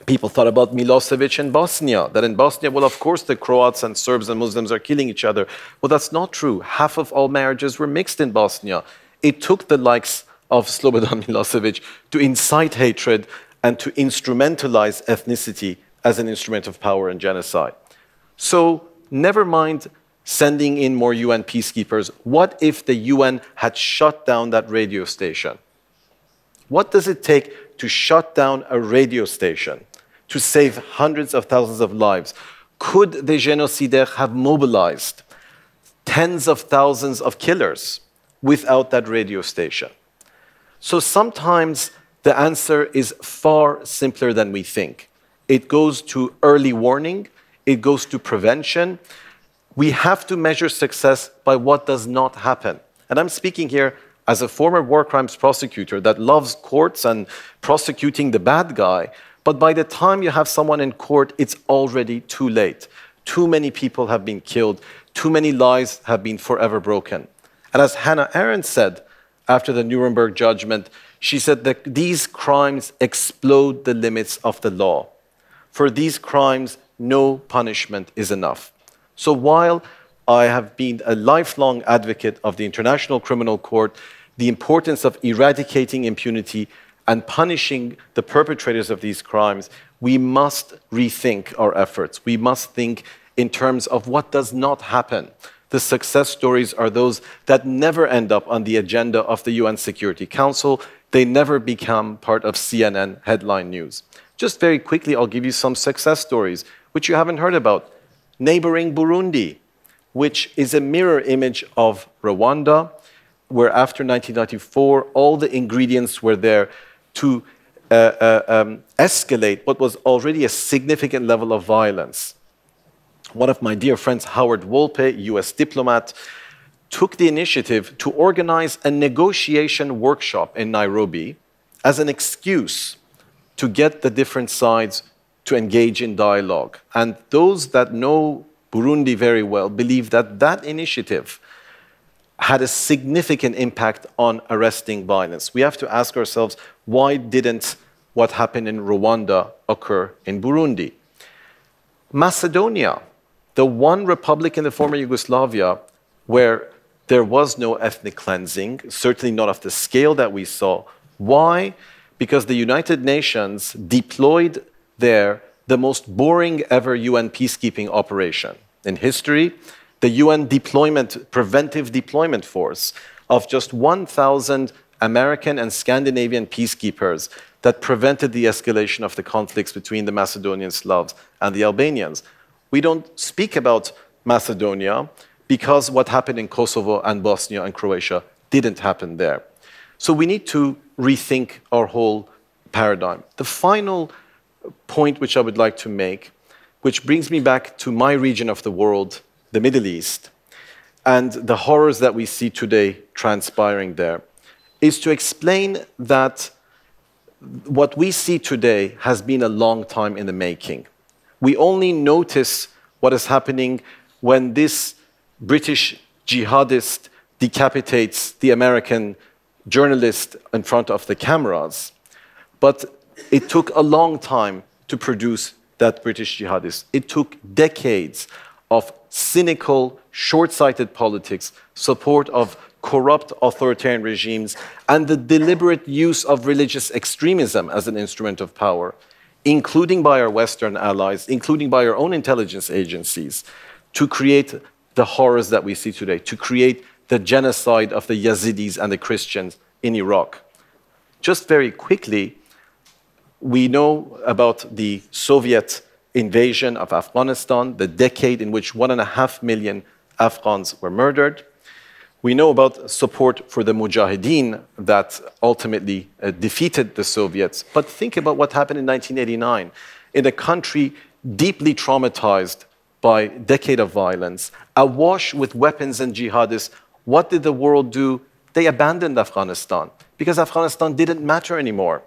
people thought about Milosevic in Bosnia, that in Bosnia, well, of course, the Croats and Serbs and Muslims are killing each other. Well, that's not true. Half of all marriages were mixed in Bosnia. It took the likes of Slobodan Milosevic to incite hatred and to instrumentalize ethnicity as an instrument of power and genocide. So never mind sending in more UN peacekeepers. What if the UN had shut down that radio station? What does it take to shut down a radio station to save hundreds of thousands of lives? Could the génocidaires have mobilized tens of thousands of killers without that radio station? So sometimes the answer is far simpler than we think. It goes to early warning, it goes to prevention. We have to measure success by what does not happen. And I'm speaking here as a former war crimes prosecutor that loves courts and prosecuting the bad guy, but by the time you have someone in court, it's already too late. Too many people have been killed, too many lives have been forever broken. And as Hannah Arendt said after the Nuremberg judgment, she said that these crimes explode the limits of the law. For these crimes, no punishment is enough. So while I have been a lifelong advocate of the International Criminal Court, the importance of eradicating impunity and punishing the perpetrators of these crimes, we must rethink our efforts. We must think in terms of what does not happen. The success stories are those that never end up on the agenda of the UN Security Council. They never become part of CNN headline news. Just very quickly, I'll give you some success stories, which you haven't heard about. Neighboring Burundi, which is a mirror image of Rwanda, where after 1994, all the ingredients were there to escalate what was already a significant level of violence. One of my dear friends, Howard Wolpe, US diplomat, took the initiative to organize a negotiation workshop in Nairobi as an excuse to get the different sides to engage in dialogue. And those that know Burundi very well believe that that initiative had a significant impact on arresting violence. We have to ask ourselves, why didn't what happened in Rwanda occur in Burundi? Macedonia, the one republic in the former Yugoslavia where there was no ethnic cleansing, certainly not of the scale that we saw. Why? Because the United Nations deployed there the most boring ever UN peacekeeping operation in history, the UN preventive deployment force of just 1,000 American and Scandinavian peacekeepers that prevented the escalation of the conflicts between the Macedonian Slavs and the Albanians. We don't speak about Macedonia because what happened in Kosovo and Bosnia and Croatia didn't happen there. So we need to rethink our whole paradigm. The final point which I would like to make, which brings me back to my region of the world, the Middle East, and the horrors that we see today transpiring there, is to explain that what we see today has been a long time in the making. We only notice what is happening when this British jihadist decapitates the American journalist in front of the cameras. But it took a long time to produce that British jihadist. It took decades of cynical, short-sighted politics, support of corrupt authoritarian regimes, and the deliberate use of religious extremism as an instrument of power, including by our Western allies, including by our own intelligence agencies, to create the horrors that we see today, to create the genocide of the Yazidis and the Christians in Iraq. Just very quickly, we know about the Soviet invasion of Afghanistan, the decade in which 1.5 million Afghans were murdered. We know about support for the Mujahideen that ultimately defeated the Soviets. But think about what happened in 1989 in a country deeply traumatized by a decade of violence, awash with weapons and jihadists. What did the world do? They abandoned Afghanistan because Afghanistan didn't matter anymore.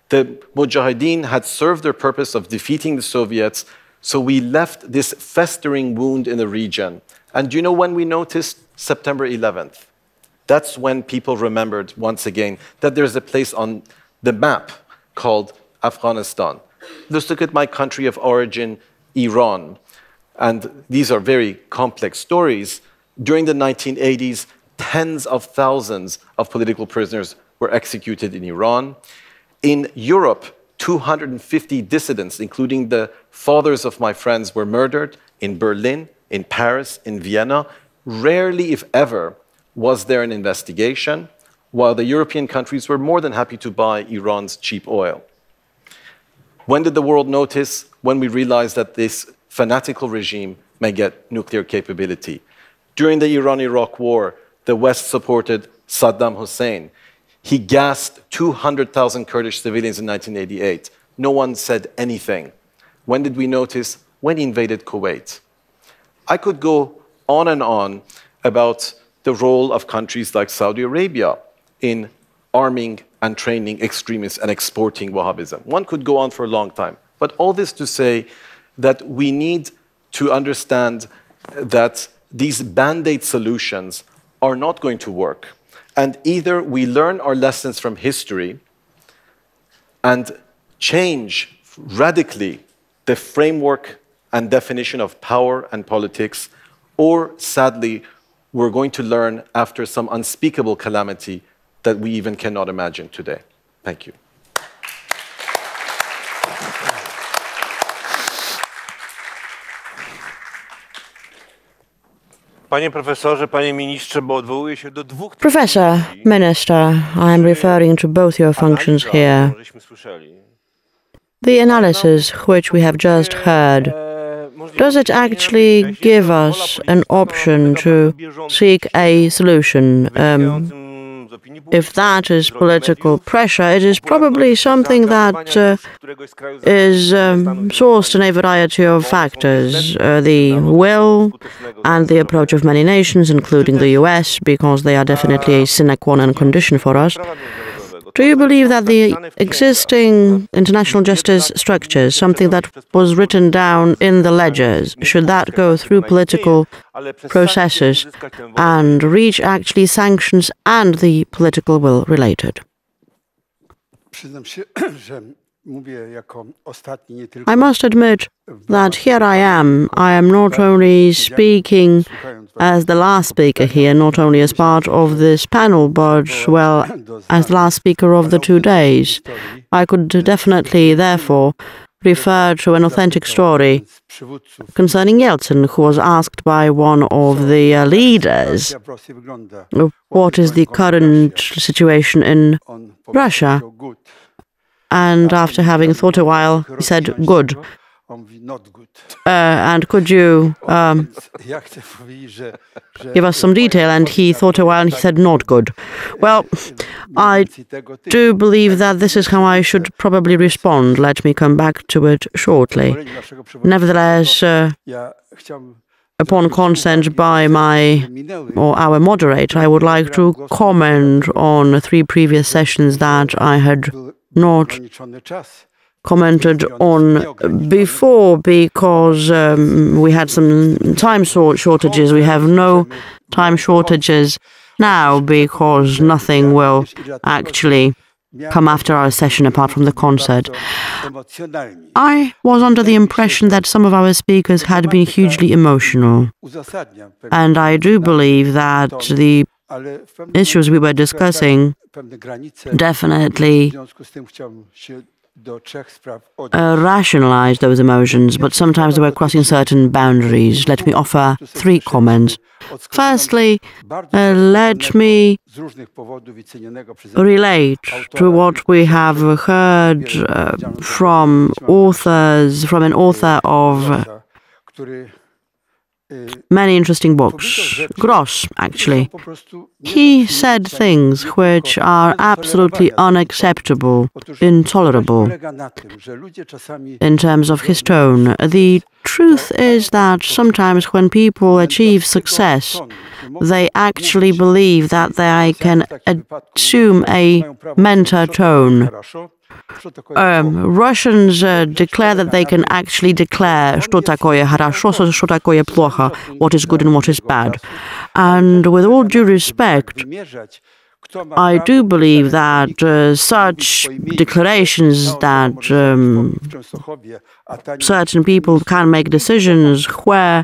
The Mujahideen had served their purpose of defeating the Soviets, so we left this festering wound in the region. And do you know when we noticed? September 11th. That's when people remembered once again that there's a place on the map called Afghanistan. Let's look at my country of origin, Iran. And these are very complex stories. During the 1980s, tens of thousands of political prisoners were executed in Iran. In Europe, 250 dissidents, including the fathers of my friends, were murdered in Berlin, in Paris, in Vienna. Rarely, if ever, was there an investigation, while the European countries were more than happy to buy Iran's cheap oil. When did the world notice? When we realized that this fanatical regime may get nuclear capability. During the Iran-Iraq war, the West supported Saddam Hussein. He gassed 200,000 Kurdish civilians in 1988. No one said anything. When did we notice? When he invaded Kuwait. I could go on and on about the role of countries like Saudi Arabia in arming and training extremists and exporting Wahhabism. One could go on for a long time. But all this to say that we need to understand that these band-aid solutions are not going to work. And either we learn our lessons from history and change radically the framework and definition of power and politics, or sadly, we're going to learn after some unspeakable calamity that we even cannot imagine today. Thank you. Panie profesorze, panie ministrze, bo odwołuję się do dwóch... Professor, Minister, I am referring to both your functions here. The analysis which we have just heard, does it actually give us an option to seek a solution? If that is political pressure, it is probably something that is sourced in a variety of factors. The will and the approach of many nations, including the US, because they are definitely a sine qua non condition for us. Do you believe that the existing international justice structures, something that was written down in the ledgers, should that go through political processes and reach actually sanctions and the political will related? I must admit that here I am not only speaking as the last speaker here, not only as part of this panel, but, well, as the last speaker of the 2 days. I could definitely, therefore, refer to an authentic story concerning Yeltsin, who was asked by one of the leaders, what is the current situation in Russia? And after having thought a while, he said, good. And could you give us some detail? And he thought a while and he said, not good. Well, I do believe that this is how I should probably respond. Let me come back to it shortly. Nevertheless, upon consent by our moderator, I would like to comment on 3 previous sessions that I had not commented on before because we had some time shortages. We have no time shortages now because nothing will actually come after our session apart from the concert. I was under the impression that some of our speakers had been hugely emotional, and I do believe that the issues we were discussing definitely rationalize those emotions, but sometimes they were crossing certain boundaries. Let me offer 3 comments. Firstly, let me relate to what we have heard from an author of many interesting books, Gross, actually. He said things which are absolutely unacceptable, intolerable in terms of his tone. The truth is that sometimes when people achieve success, they actually believe that they can assume a mentor tone. Russians declare that they can actually declare что такое хорошо, что такое плохо, what is good and what is bad. And with all due respect, I do believe that such declarations that certain people can make decisions where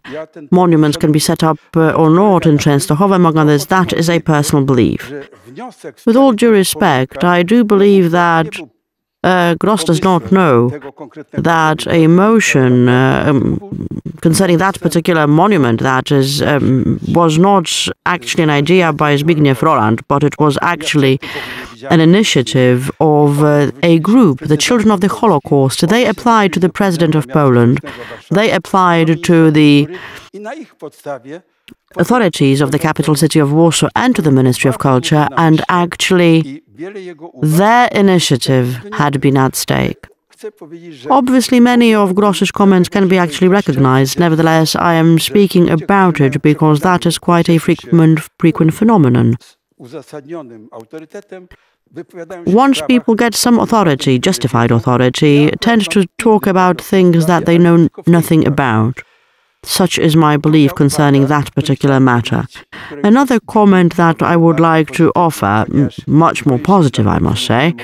monuments can be set up or not in Częstochowa, among others, that is a personal belief. With all due respect, I do believe that Gross does not know that a motion concerning that particular monument that was not actually an idea by Zbigniew Roland, but it was actually an initiative of a group, the Children of the Holocaust. They applied to the President of Poland. They applied to the authorities of the capital city of Warsaw and to the Ministry of Culture, and actually their initiative had been at stake. Obviously, many of Gross's comments can be actually recognized. Nevertheless, I am speaking about it because that is quite a frequent phenomenon. Once people get some authority, justified authority, tend to talk about things that they know nothing about. Such is my belief concerning that particular matter. Another comment that I would like to offer, much more positive, I must say,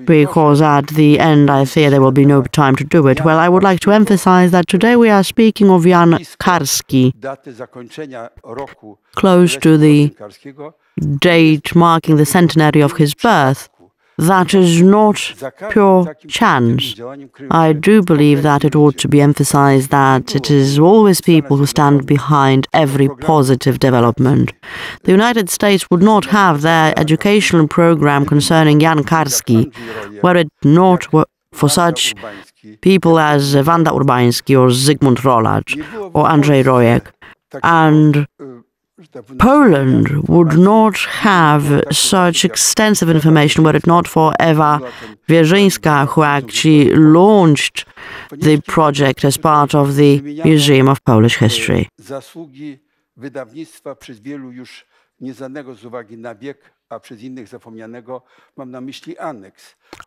because at the end I fear there will be no time to do it. Well, I would like to emphasize that today we are speaking of Jan Karski, close to the date marking the centenary of his birth. That is not pure chance. I do believe that it ought to be emphasized that it is always people who stand behind every positive development. The United States would not have their educational program concerning Jan Karski were it not for such people as Wanda Urbański or Zygmunt Rolacz or Andrzej Rojek. And Poland would not have such extensive information were it not for Ewa Wierzyńska, who actually launched the project as part of the Museum of Polish History.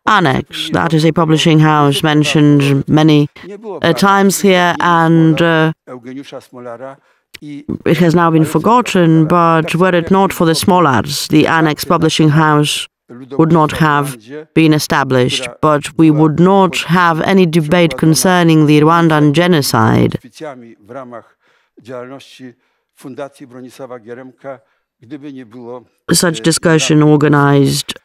Annex, that is a publishing house mentioned many times here, and it has now been forgotten, but were it not for the Smolars, the Annex publishing house would not have been established, but we would not have any debate concerning the Rwandan genocide. Such discussion organized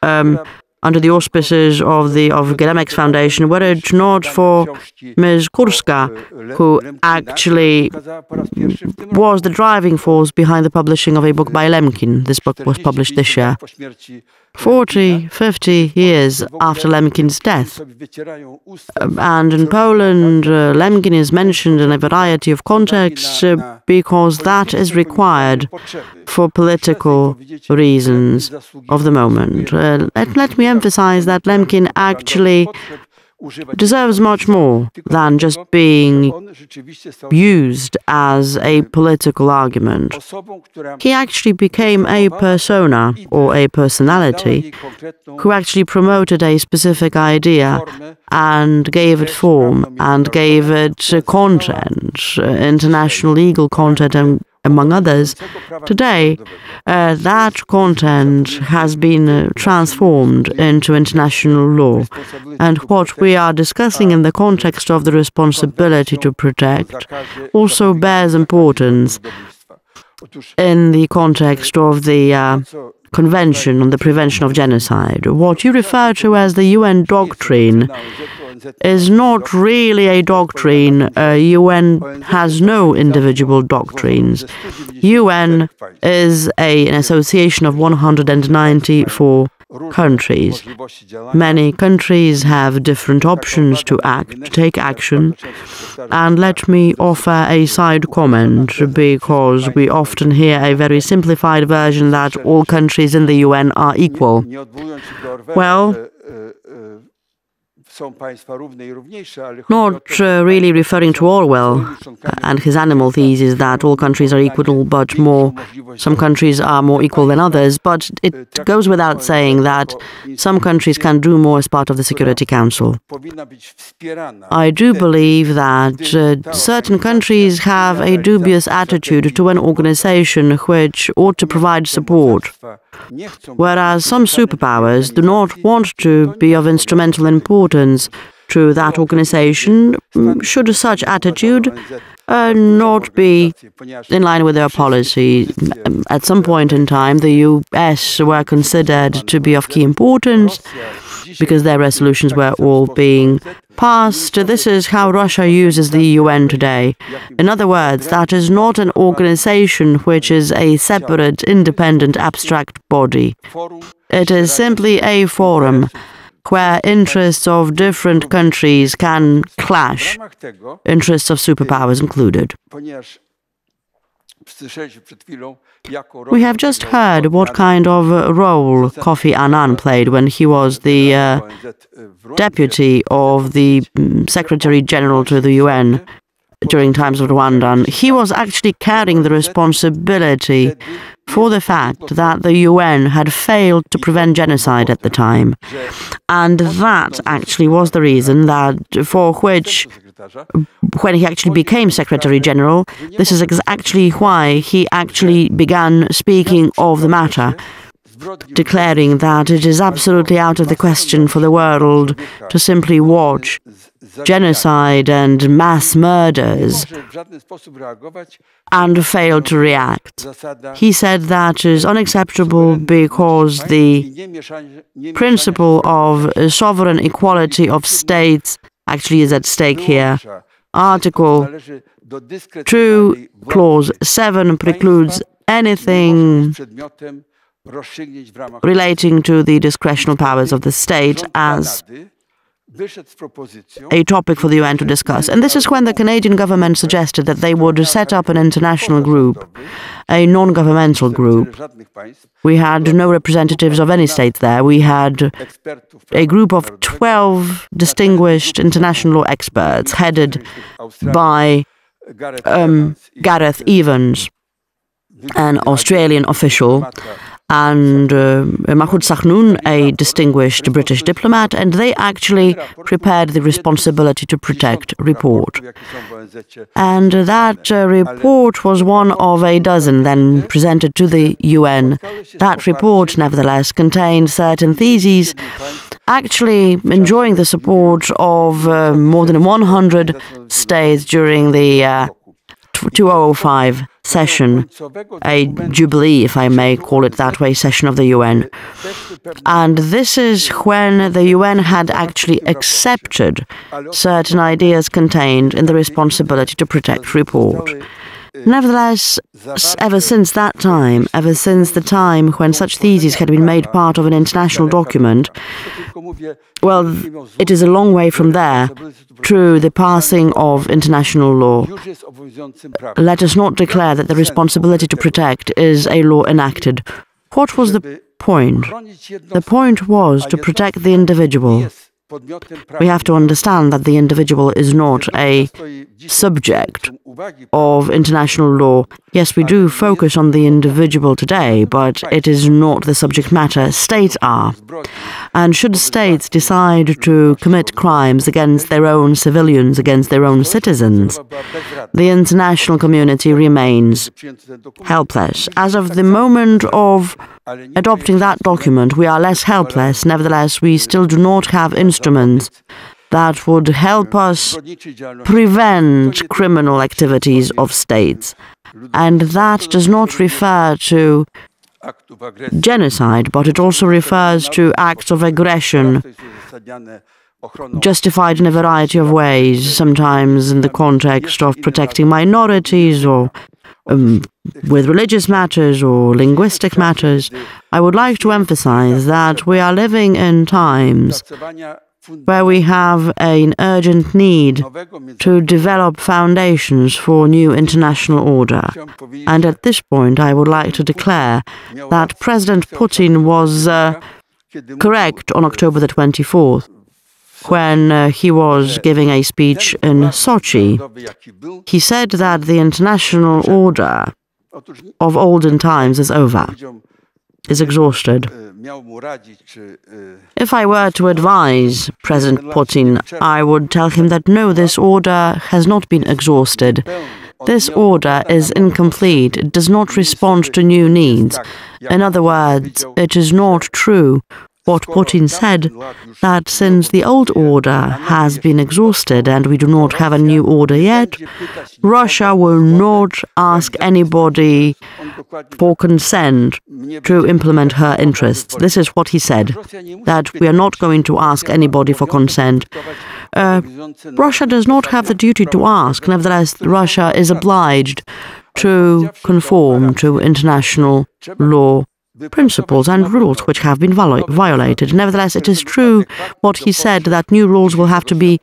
under the auspices of the Geremex Foundation, were it not for Ms. Kurska, who actually was the driving force behind the publishing of a book by Lemkin. This book was published this year. 40, 50 years after Lemkin's death. And in Poland, Lemkin is mentioned in a variety of contexts because that is required for political reasons of the moment. Let me emphasize that Lemkin actually deserves much more than just being used as a political argument. He actually became a persona or a personality who actually promoted a specific idea and gave it form and gave it content, international legal content, and among others. Today, that content has been transformed into international law. And what we are discussing in the context of the responsibility to protect also bears importance in the context of the Convention on the Prevention of Genocide. What you refer to as the UN doctrine is not really a doctrine. UN has no individual doctrines. UN is an association of 194 countries. Many countries have different options to take action. And let me offer a side comment, because we often hear a very simplified version that all countries in the UN are equal. Well, not really referring to Orwell and his animal thesis that all countries are equal, but some countries are more equal than others. But it goes without saying that some countries can do more as part of the Security Council. I do believe that certain countries have a dubious attitude to an organization which ought to provide support, whereas some superpowers do not want to be of instrumental importance to that organization. Should such attitude not be in line with their policy? At some point in time, the US were considered to be of key importance because their resolutions were all being passed. This is how Russia uses the UN today. In other words, that is not an organization which is a separate, independent, abstract body. It is simply a forum where interests of different countries can clash, interests of superpowers included. We have just heard what kind of role Kofi Annan played when he was the deputy of the Secretary General to the UN during times of Rwanda. And he was actually carrying the responsibility for the fact that the UN had failed to prevent genocide at the time. And that actually was the reason for which, when he actually became Secretary General, this is actually why he actually began speaking of the matter, declaring that it is absolutely out of the question for the world to simply watch genocide and mass murders and fail to react. He said that is unacceptable because the principle of sovereign equality of states actually is at stake here. Article 2, Clause 7 precludes anything relating to the discretional powers of the state as a topic for the UN to discuss. And this is when the Canadian government suggested that they would set up an international group, a non-governmental group. We had no representatives of any states there. We had a group of 12 distinguished international law experts headed by Gareth Evans, an Australian official, and Mahmoud Sakhnoun, a distinguished British diplomat, and they actually prepared the Responsibility to Protect report. And that report was one of a dozen then presented to the UN. That report, nevertheless, contained certain theses actually enjoying the support of more than 100 states during the 2005 session, a jubilee, if I may call it that way, session of the UN. And this is when the UN had actually accepted certain ideas contained in the responsibility to protect report. Nevertheless, ever since that time, ever since the time when such theses had been made part of an international document, well, it is a long way from there to the passing of international law. Let us not declare that the responsibility to protect is a law enacted. What was the point? The point was to protect the individual. We have to understand that the individual is not a subject of international law. Yes, we do focus on the individual today, but it is not the subject matter. States are. And should states decide to commit crimes against their own civilians, against their own citizens, the international community remains helpless. As of the moment of adopting that document, we are less helpless. Nevertheless, we still do not have instruments that would help us prevent criminal activities of states. And that does not refer to genocide, but it also refers to acts of aggression justified in a variety of ways, sometimes in the context of protecting minorities or with religious matters or linguistic matters. I would like to emphasize that we are living in times where we have an urgent need to develop foundations for new international order. And at this point, I would like to declare that President Putin was correct on October the 24th, when he was giving a speech in Sochi. He said that the international order of olden times is over, is exhausted. If I were to advise President Putin, I would tell him that no, this order has not been exhausted. This order is incomplete. It does not respond to new needs. In other words, it is not true what Putin said, that since the old order has been exhausted and we do not have a new order yet, Russia will not ask anybody for consent to implement her interests. This is what he said, that we are not going to ask anybody for consent. Russia does not have the duty to ask. Nevertheless, Russia is obliged to conform to international law principles and rules which have been violated. Nevertheless, it is true what he said, that new rules will have to be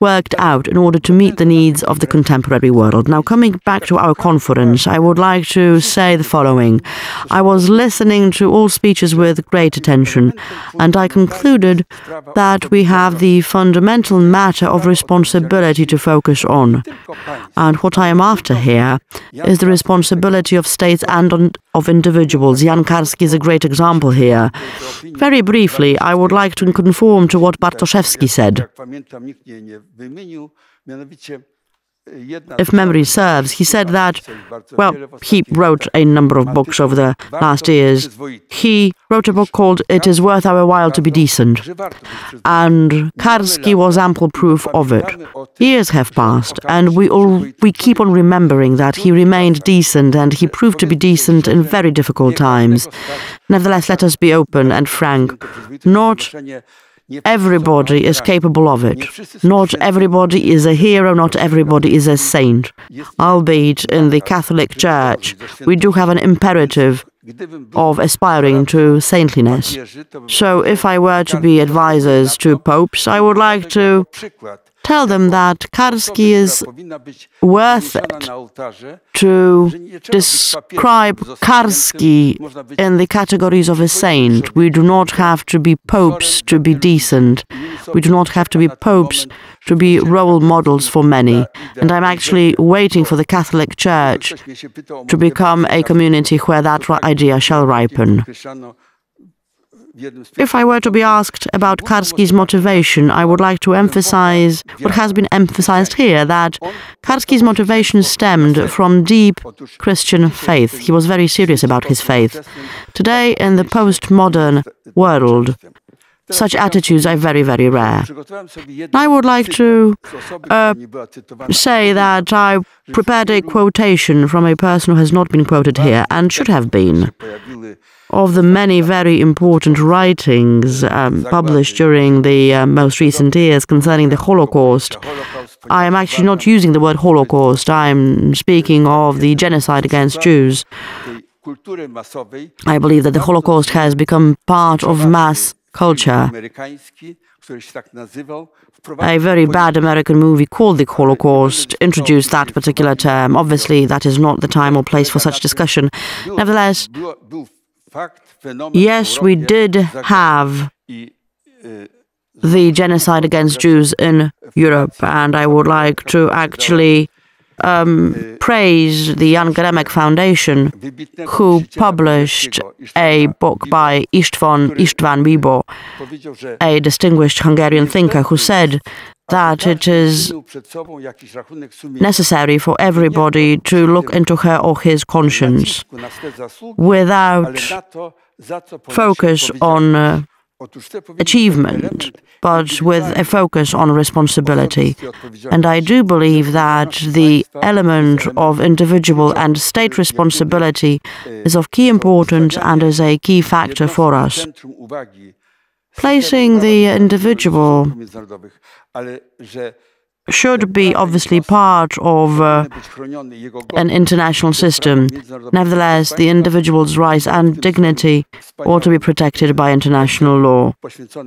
worked out in order to meet the needs of the contemporary world. Now, coming back to our conference, I would like to say the following. I was listening to all speeches with great attention, and I concluded that we have the fundamental matter of responsibility to focus on. And what I am after here is the responsibility of states and of individuals. Jan Karski is a great example here. Very briefly, I would like to conform to what Bartoszewski said. If memory serves, he said that, well, he wrote a number of books over the last years. He wrote a book called It Is Worth Our While to Be Decent, and Karski was ample proof of it. Years have passed, and we keep on remembering that he remained decent, and he proved to be decent in very difficult times. Nevertheless, let us be open and frank. Not everybody is capable of it. Not everybody is a hero, not everybody is a saint. Albeit in the Catholic Church, we do have an imperative of aspiring to saintliness. So if I were to be advisors to popes, I would like to tell them that Karski is worth it to describe Karski in the categories of a saint. We do not have to be popes to be decent. We do not have to be popes to be role models for many. And I'm actually waiting for the Catholic Church to become a community where that idea shall ripen. If I were to be asked about Karski's motivation, I would like to emphasize what has been emphasized here, that Karski's motivation stemmed from deep Christian faith. He was very serious about his faith. Today, in the postmodern world, such attitudes are very, very rare. I would like to say that I prepared a quotation from a person who has not been quoted here and should have been. Of the many very important writings published during the most recent years concerning the Holocaust, I am actually not using the word Holocaust, I am speaking of the genocide against Jews. I believe that the Holocaust has become part of mass culture. A very bad American movie called The Holocaust introduced that particular term. Obviously, that is not the time or place for such discussion. Nevertheless, yes, we did have the genocide against Jews in Europe, and I would like to actually praise the Jan Karski Foundation, who published a book by Istvan Bibo, a distinguished Hungarian thinker, who said that it is necessary for everybody to look into her or his conscience without focus on achievement, but with a focus on responsibility. And I do believe that the element of individual and state responsibility is of key importance and is a key factor for us. Placing the individual should be obviously part of an international system. Nevertheless, the individual's rights and dignity ought to be protected by international law.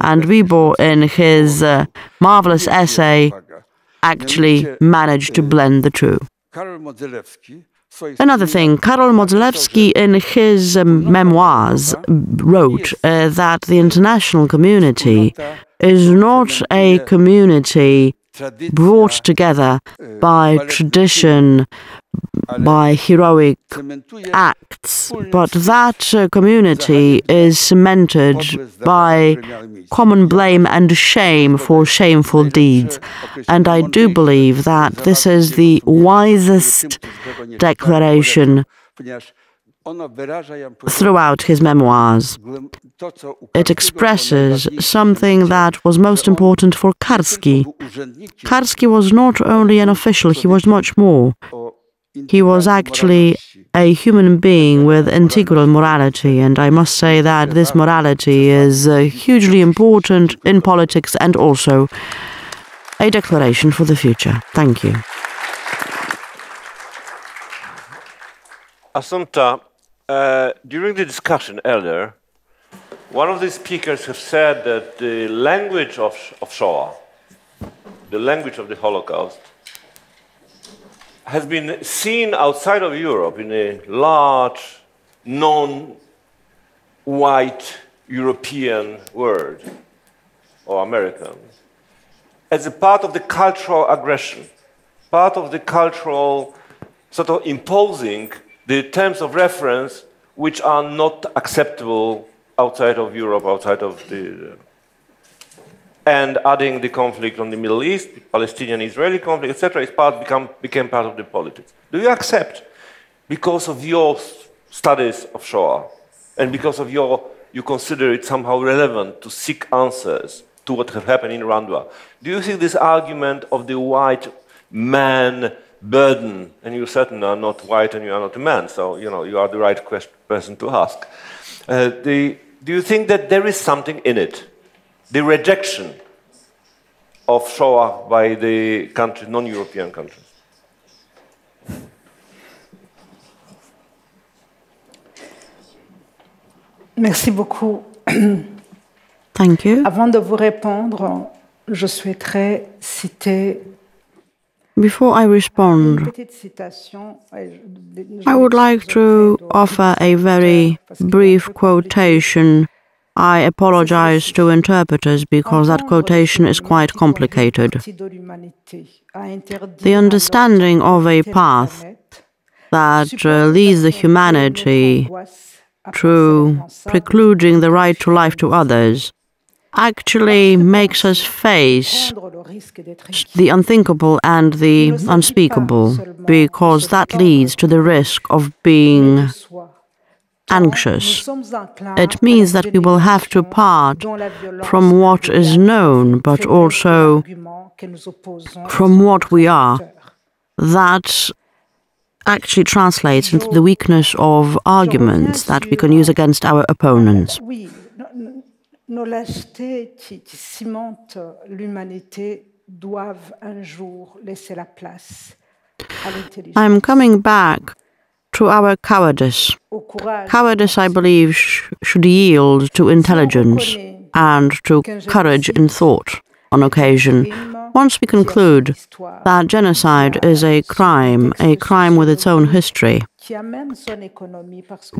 And Bibo, in his marvelous essay, actually managed to blend the two. Another thing, Karol Modzelewski in his memoirs wrote that the international community is not a community brought together by tradition, by heroic acts, but that community is cemented by common blame and shame for shameful deeds. And I do believe that this is the wisest declaration throughout his memoirs. It expresses something that was most important for Karski. Karski was not only an official, he was much more. He was actually a human being with integral morality, and I must say that this morality is hugely important in politics and also a declaration for the future. Thank you. Assumpta, during the discussion earlier, one of the speakers has said that the language of Shoah, the language of the Holocaust, has been seen outside of Europe in a large, non-white European world, or American, as a part of the cultural aggression, part of the cultural sort of imposing the terms of reference which are not acceptable outside of Europe, outside of the... and adding the conflict on the Middle East, Palestinian-Israeli conflict, etc., became part of the politics. Do you accept, because of your studies of Shoah, and because of you consider it somehow relevant to seek answers to what have happened in Rwanda, do you see this argument of the white man burden, and you certainly are not white and you are not a man, so you are the right person to ask. Do you think that there is something in it? The rejection of Shoah by the countries, non-European countries? Merci beaucoup. Thank you. Avant de vous répondre, je souhaiterais citer. Before I respond, I would like to offer a very brief quotation. I apologize to interpreters because that quotation is quite complicated. The understanding of a path that leads the humanity to precluding the right to life to others actually makes us face the unthinkable and the unspeakable, because that leads to the risk of being anxious. It means that we will have to part from what is known, but also from what we are. That actually translates into the weakness of arguments that we can use against our opponents. Nos lâchetés qui cimentent l'humanité doivent un jour laisser la place à l'intelligence. I'm coming back to our cowardice. Cowardice, I believe, should yield to intelligence and to courage in thought on occasion. Once we conclude that genocide is a crime with its own history,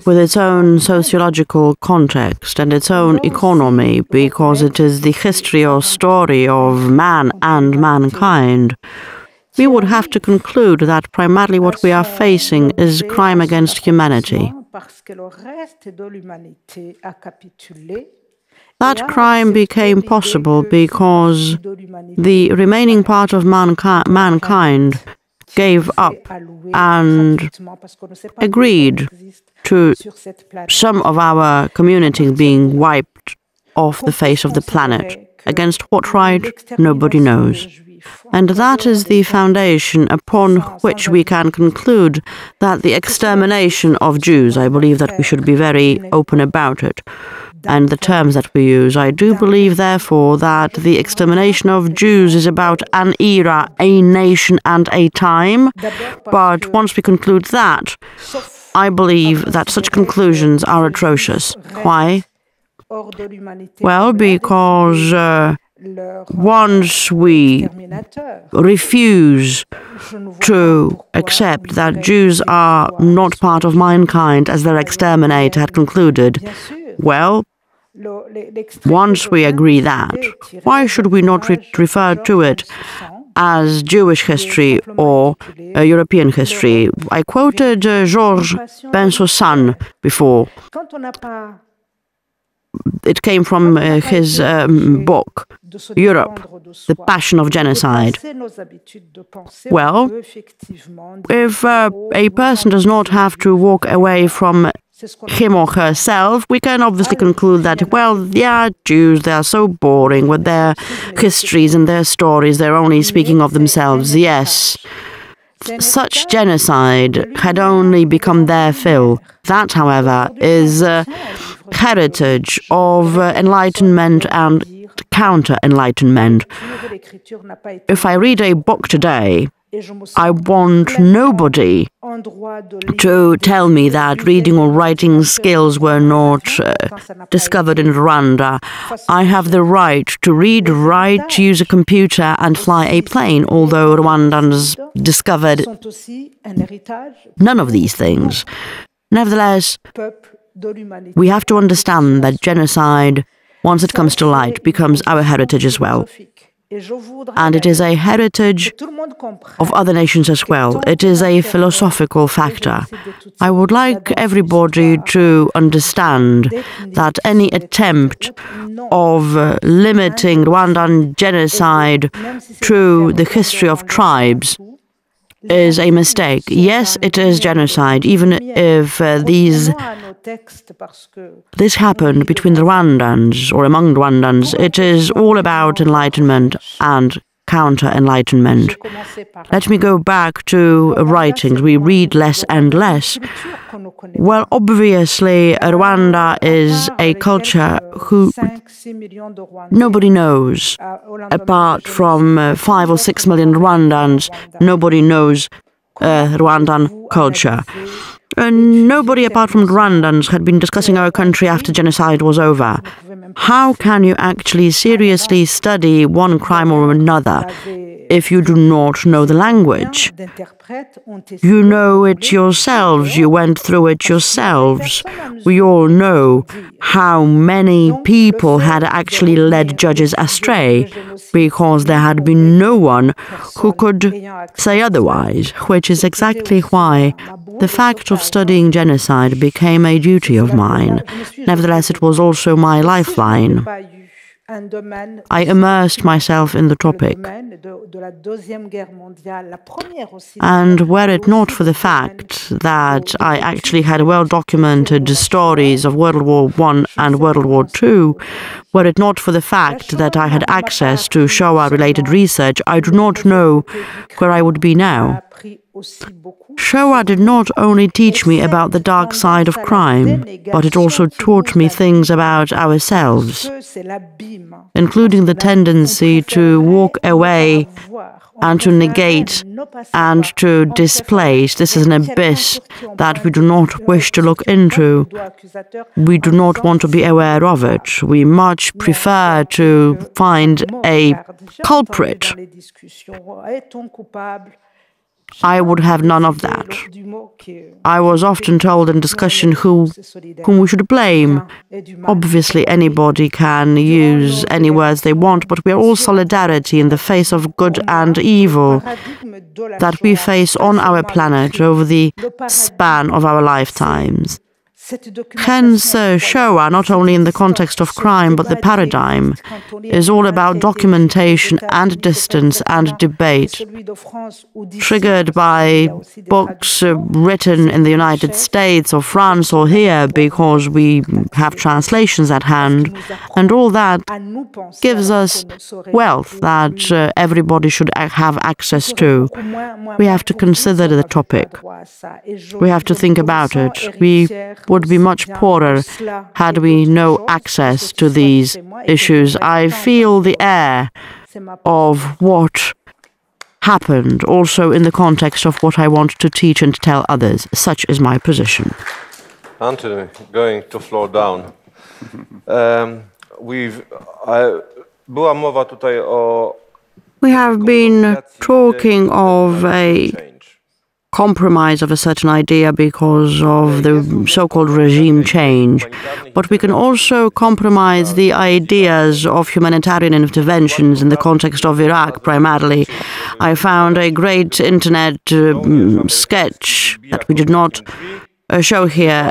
with its own sociological context and its own economy, because it is the history or story of man and mankind, we would have to conclude that primarily what we are facing is crime against humanity. That crime became possible because the remaining part of mankind gave up and agreed to some of our community being wiped off the face of the planet. Against what right? Nobody knows. And that is the foundation upon which we can conclude that the extermination of Jews, I believe that we should be very open about it, and the terms that we use. I do believe, therefore, that the extermination of Jews is about an era, a nation, and a time. But once we conclude that, I believe that such conclusions are atrocious. Why? Well, because once we refuse to accept that Jews are not part of mankind as their exterminator had concluded, well, once we agree that, why should we not refer to it as Jewish history or European history? I quoted Georges Bensoussan before. It came from his book, Europe, The Passion of Genocide. Well, if a person does not have to walk away from him or herself, we can obviously conclude that, well, yeah, Jews, they are so boring with their histories and their stories, they're only speaking of themselves. Yes, such genocide had only become their fill. That, however, is heritage of enlightenment and counter-enlightenment. If I read a book today, I want nobody to tell me that reading or writing skills were not discovered in Rwanda. I have the right to read, write, use a computer and fly a plane, although Rwandans discovered none of these things. Nevertheless, we have to understand that genocide, once it comes to light, becomes our heritage as well. And it is a heritage of other nations as well. It is a philosophical factor. I would like everybody to understand that any attempt of limiting Rwandan genocide to the history of tribes is a mistake. Yes, it is genocide, even if this happened between the Rwandans or among Rwandans. It is all about enlightenment and counter-enlightenment. Let me go back to writings. We read less and less. Well, obviously, Rwanda is a culture who nobody knows. Apart from 5 or 6 million Rwandans, nobody knows Rwandan culture. Nobody apart from Rwandans had been discussing our country after genocide was over. How can you actually seriously study one crime or another if you do not know the language? You know it yourselves, you went through it yourselves. We all know how many people had actually led judges astray because there had been no one who could say otherwise, which is exactly why the fact of studying genocide became a duty of mine. Nevertheless, it was also my lifeline. I immersed myself in the topic. And were it not for the fact that I actually had well-documented stories of World War I and World War II, were it not for the fact that I had access to Shoah-related research, I do not know where I would be now. Shoah did not only teach me about the dark side of crime, but it also taught me things about ourselves, including the tendency to walk away and to negate and to displace. This is an abyss that we do not wish to look into. We do not want to be aware of it. We much prefer to find a culprit. I would have none of that. I was often told in discussion whom we should blame. Obviously, anybody can use any words they want, but we are all solidarity in the face of good and evil that we face on our planet over the span of our lifetimes. Hence, Shoah, not only in the context of crime, but the paradigm, is all about documentation and distance and debate, triggered by books written in the United States or France or here because we have translations at hand, and all that gives us wealth that everybody should have access to. We have to consider the topic. We have to think about it. We would be much poorer had we no access to these issues. I feel the air of what happened also in the context of what I want to teach and tell others. Such is my position. Anthony, going to slow down. We have been talking of a compromise of a certain idea because of the so-called regime change. But we can also compromise the ideas of humanitarian interventions in the context of Iraq primarily. I found a great internet sketch that we did not show here.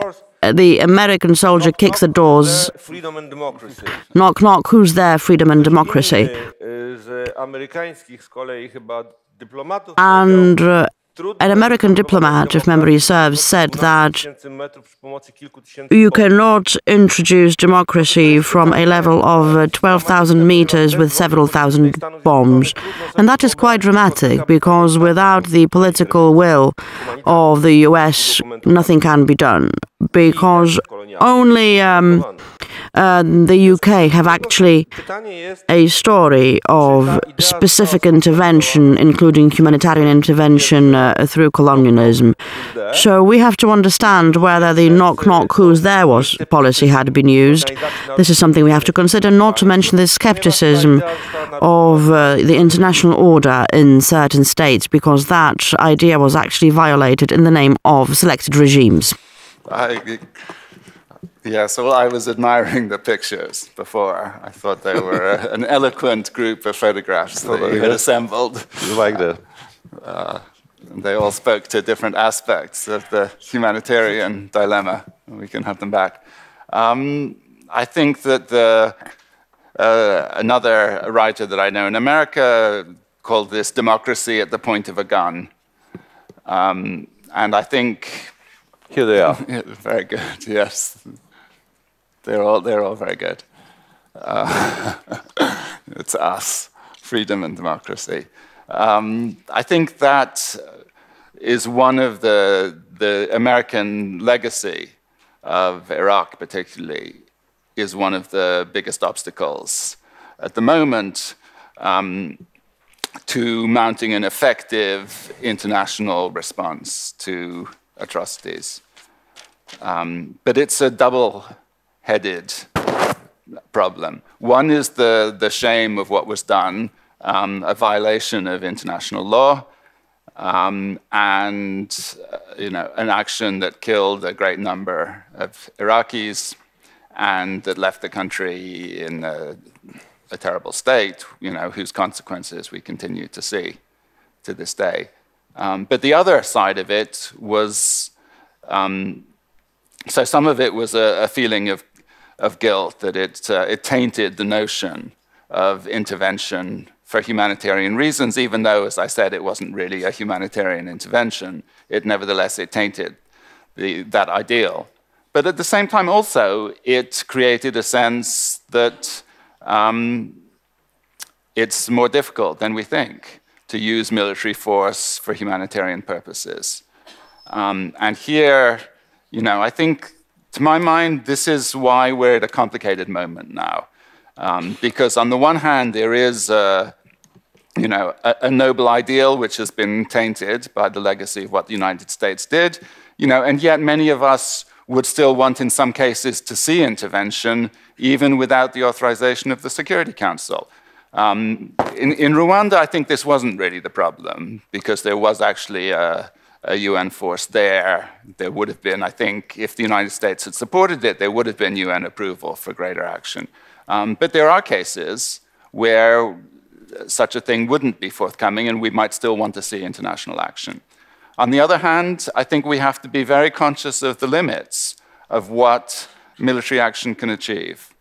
The American soldier kicks the doors. Knock, knock, who's there? Freedom and democracy. And an American diplomat, if memory serves, said that you cannot introduce democracy from a level of 12,000 meters with several thousand bombs. And that is quite dramatic, because without the political will of the US, nothing can be done. Because only the UK have actually a story of specific intervention, including humanitarian intervention through colonialism. So we have to understand whether the knock-knock who's there was policy had been used. This is something we have to consider, not to mention the skepticism of the international order in certain states, because that idea was actually violated in the name of selected regimes. Yes, well, I was admiring the pictures before. I thought they were an eloquent group of photographs that you had assembled. You like that? They all spoke to different aspects of the humanitarian dilemma. We can have them back. I think that another writer that I know in America called this democracy at the point of a gun. And I think... Here they are. Very good, yes. They're all very good. It's us, freedom and democracy. I think that is one of the American legacy of Iraq particularly, is one of the biggest obstacles at the moment to mounting an effective international response to atrocities. But it's a double-headed problem. One is the shame of what was done, a violation of international law, and an action that killed a great number of Iraqis and that left the country in a terrible state, whose consequences we continue to see to this day. But the other side of it was, so some of it was a feeling of of guilt, that it tainted the notion of intervention for humanitarian reasons, even though, as I said, it wasn't really a humanitarian intervention. Nevertheless, it tainted that ideal. But at the same time, also, it created a sense that it's more difficult than we think to use military force for humanitarian purposes. And here, I think, to my mind, this is why we're at a complicated moment now. Because on the one hand, there is a noble ideal which has been tainted by the legacy of what the United States did, and yet many of us would still want, in some cases, to see intervention even without the authorization of the Security Council. In Rwanda, I think this wasn't really the problem, because there was actually a UN force there. There would have been, I think, if the United States had supported it, there would have been UN approval for greater action. But there are cases where such a thing wouldn't be forthcoming, and we might still want to see international action. On the other hand, I think we have to be very conscious of the limits of what military action can achieve.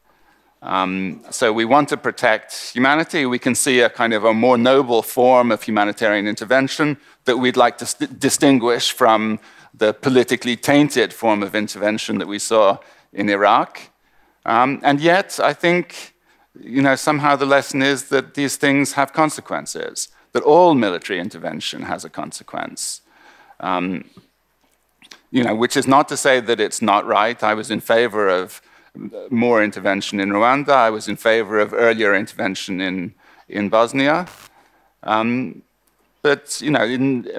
So we want to protect humanity. We can see a kind of a more noble form of humanitarian intervention that we'd like to distinguish from the politically tainted form of intervention that we saw in Iraq. And yet, I think, somehow the lesson is that these things have consequences, that all military intervention has a consequence. Which is not to say that it's not right. I was in favor of more intervention in Rwanda. I was in favor of earlier intervention in Bosnia. But,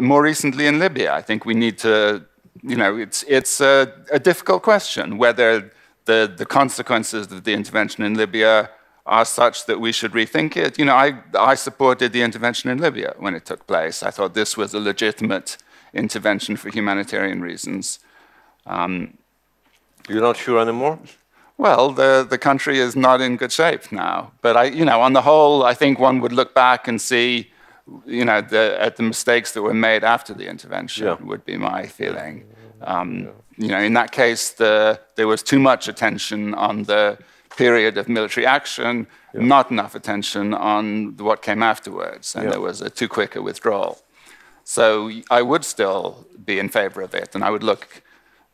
more recently in Libya, I think we need to, it's a difficult question whether the consequences of the intervention in Libya are such that we should rethink it. I supported the intervention in Libya when it took place. I thought this was a legitimate intervention for humanitarian reasons. You're not sure anymore? Well, the country is not in good shape now. But on the whole, I think one would look back and see, at the mistakes that were made after the intervention, would be my feeling. In that case, there was too much attention on the period of military action, not enough attention on what came afterwards, and there was a too quick a withdrawal. So I would still be in favor of it, and I would look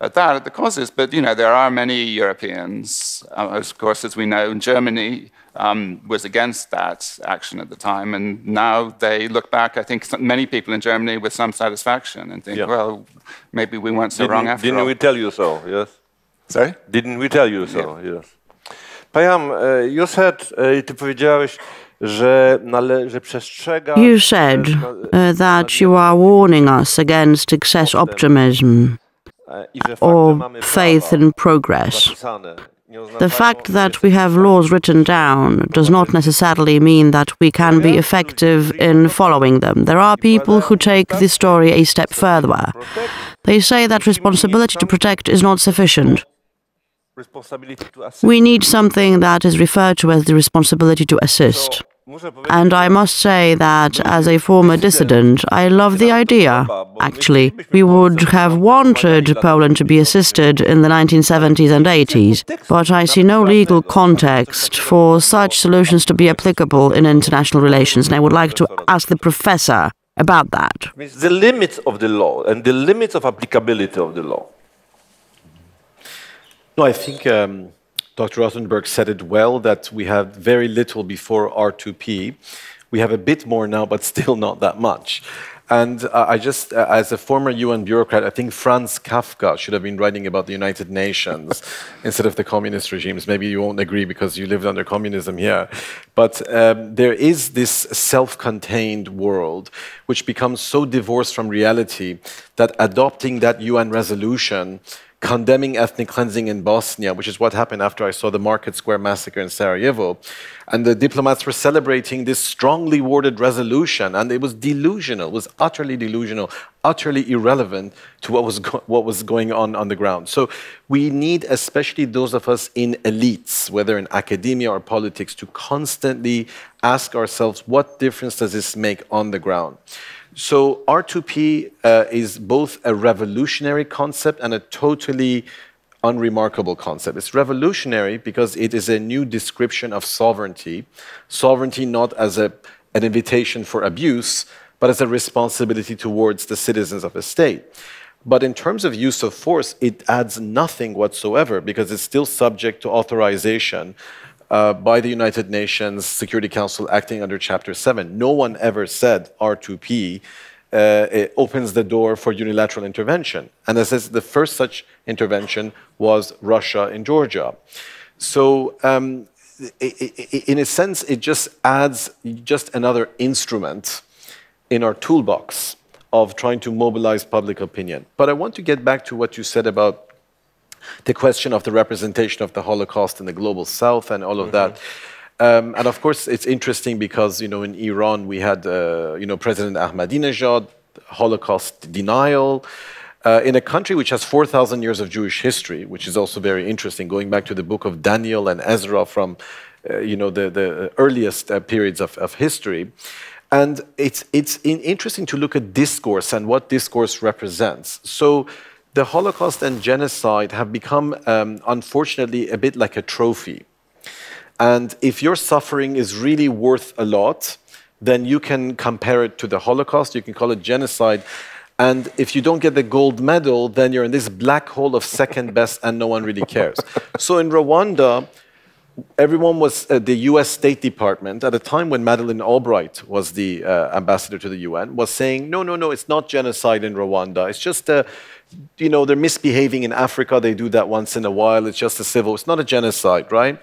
at that, at the causes. But, there are many Europeans, of course, as we know, Germany was against that action at the time, and now they look back, I think many people in Germany, with some satisfaction, and think, well, maybe we weren't so wrong after all. Didn't we tell you so, yes? Sorry? Didn't we tell you so, yes. Payam, you said, ty powiedziałeś, you said that you are warning us against excess optimism or faith in progress. The fact that we have laws written down does not necessarily mean that we can be effective in following them. There are people who take this story a step further. They say that responsibility to protect is not sufficient. We need something that is referred to as the responsibility to assist. And I must say that, as a former dissident, I love the idea. Actually, we would have wanted Poland to be assisted in the 1970s and 80s, but I see no legal context for such solutions to be applicable in international relations, and I would like to ask the professor about that. The limits of the law and the limits of applicability of the law. No, I think Dr. Rothenberg said it well, that we had very little before R2P. We have a bit more now, but still not that much. And I just, as a former UN bureaucrat, I think Franz Kafka should have been writing about the United Nations instead of the communist regimes. Maybe you won't agree because you lived under communism here. But there is this self-contained world which becomes so divorced from reality that adopting that UN resolution condemning ethnic cleansing in Bosnia, which is what happened after I saw the Market Square massacre in Sarajevo. And the diplomats were celebrating this strongly worded resolution, and it was delusional, it was utterly delusional, utterly irrelevant to what was going on the ground. So we need, especially those of us in elites, whether in academia or politics, to constantly ask ourselves, what difference does this make on the ground? So R2P is both a revolutionary concept and a totally unremarkable concept. It's revolutionary because it is a new description of sovereignty. Sovereignty not as an invitation for abuse, but as a responsibility towards the citizens of a state. But in terms of use of force, it adds nothing whatsoever because it's still subject to authorization by the United Nations Security Council acting under Chapter 7. No one ever said R2P it opens the door for unilateral intervention. And as I said, the first such intervention was Russia in Georgia. So in a sense, it just adds just another instrument in our toolbox of trying to mobilize public opinion. But I want to get back to what you said about the question of the representation of the Holocaust in the global South and all of that. And of course, it's interesting because, you know, in Iran, we had, you know, President Ahmadinejad, Holocaust denial. In a country which has 4,000 years of Jewish history, which is also very interesting, going back to the book of Daniel and Ezra from, you know, the earliest periods of history. And it's interesting to look at discourse and what discourse represents. So the Holocaust and genocide have become, unfortunately, a bit like a trophy. And if your suffering is really worth a lot, then you can compare it to the Holocaust, you can call it genocide. And if you don't get the gold medal, then you're in this black hole of second best and no one really cares. So in Rwanda, everyone was, the US State Department, at a time when Madeleine Albright was the ambassador to the UN, was saying, no, no, no, it's not genocide in Rwanda. It's just, you know, they're misbehaving in Africa. They do that once in a while. It's just a civil, it's not a genocide, right?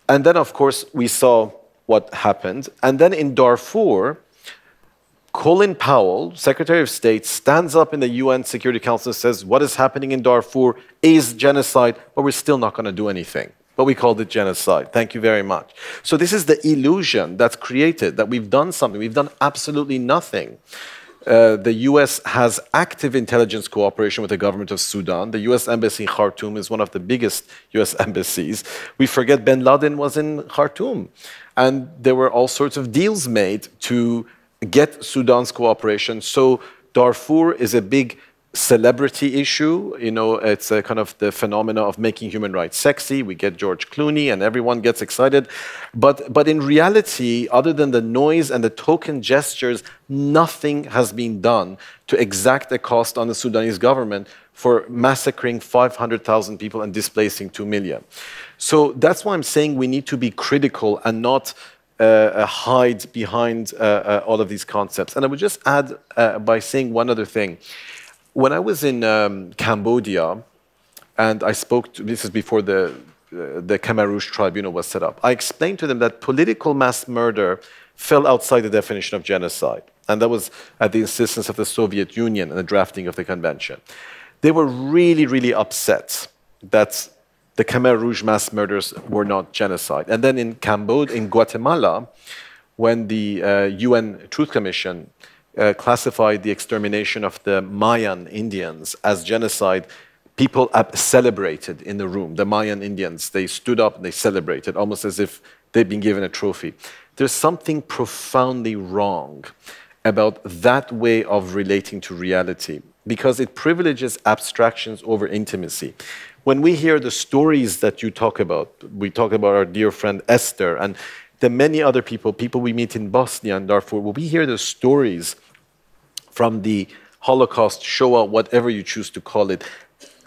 And then, of course, we saw what happened. And then in Darfur, Colin Powell, Secretary of State, stands up in the UN Security Council and says, what is happening in Darfur is genocide, but we're still not going to do anything. But we called it genocide. Thank you very much. So this is the illusion that's created, that we've done something. We've done absolutely nothing. The US has active intelligence cooperation with the government of Sudan. The US embassy in Khartoum is one of the biggest US embassies. We forget bin Laden was in Khartoum. And there were all sorts of deals made to get Sudan's cooperation. So Darfur is a big celebrity issue. You know, it's a kind of the phenomena of making human rights sexy. We get George Clooney and everyone gets excited. But in reality, other than the noise and the token gestures, nothing has been done to exact a cost on the Sudanese government for massacring 500,000 people and displacing 2 million. So that's why I'm saying we need to be critical and not hide behind all of these concepts. And I would just add by saying one other thing. When I was in Cambodia, and I spoke to, this is before the Khmer Rouge Tribunal was set up, I explained to them that political mass murder fell outside the definition of genocide. And that was at the insistence of the Soviet Union and the drafting of the convention. They were really, really upset that the Khmer Rouge mass murders were not genocide. And then in Cambodia, in Guatemala, when the UN Truth Commission classified the extermination of the Mayan Indians as genocide, people celebrated in the room. The Mayan Indians, they stood up and they celebrated, almost as if they'd been given a trophy. There's something profoundly wrong about that way of relating to reality, because it privileges abstractions over intimacy. When we hear the stories that you talk about, we talk about our dear friend Esther and the many other people we meet in Bosnia and Darfur, when we hear the stories from the Holocaust, Shoah, whatever you choose to call it,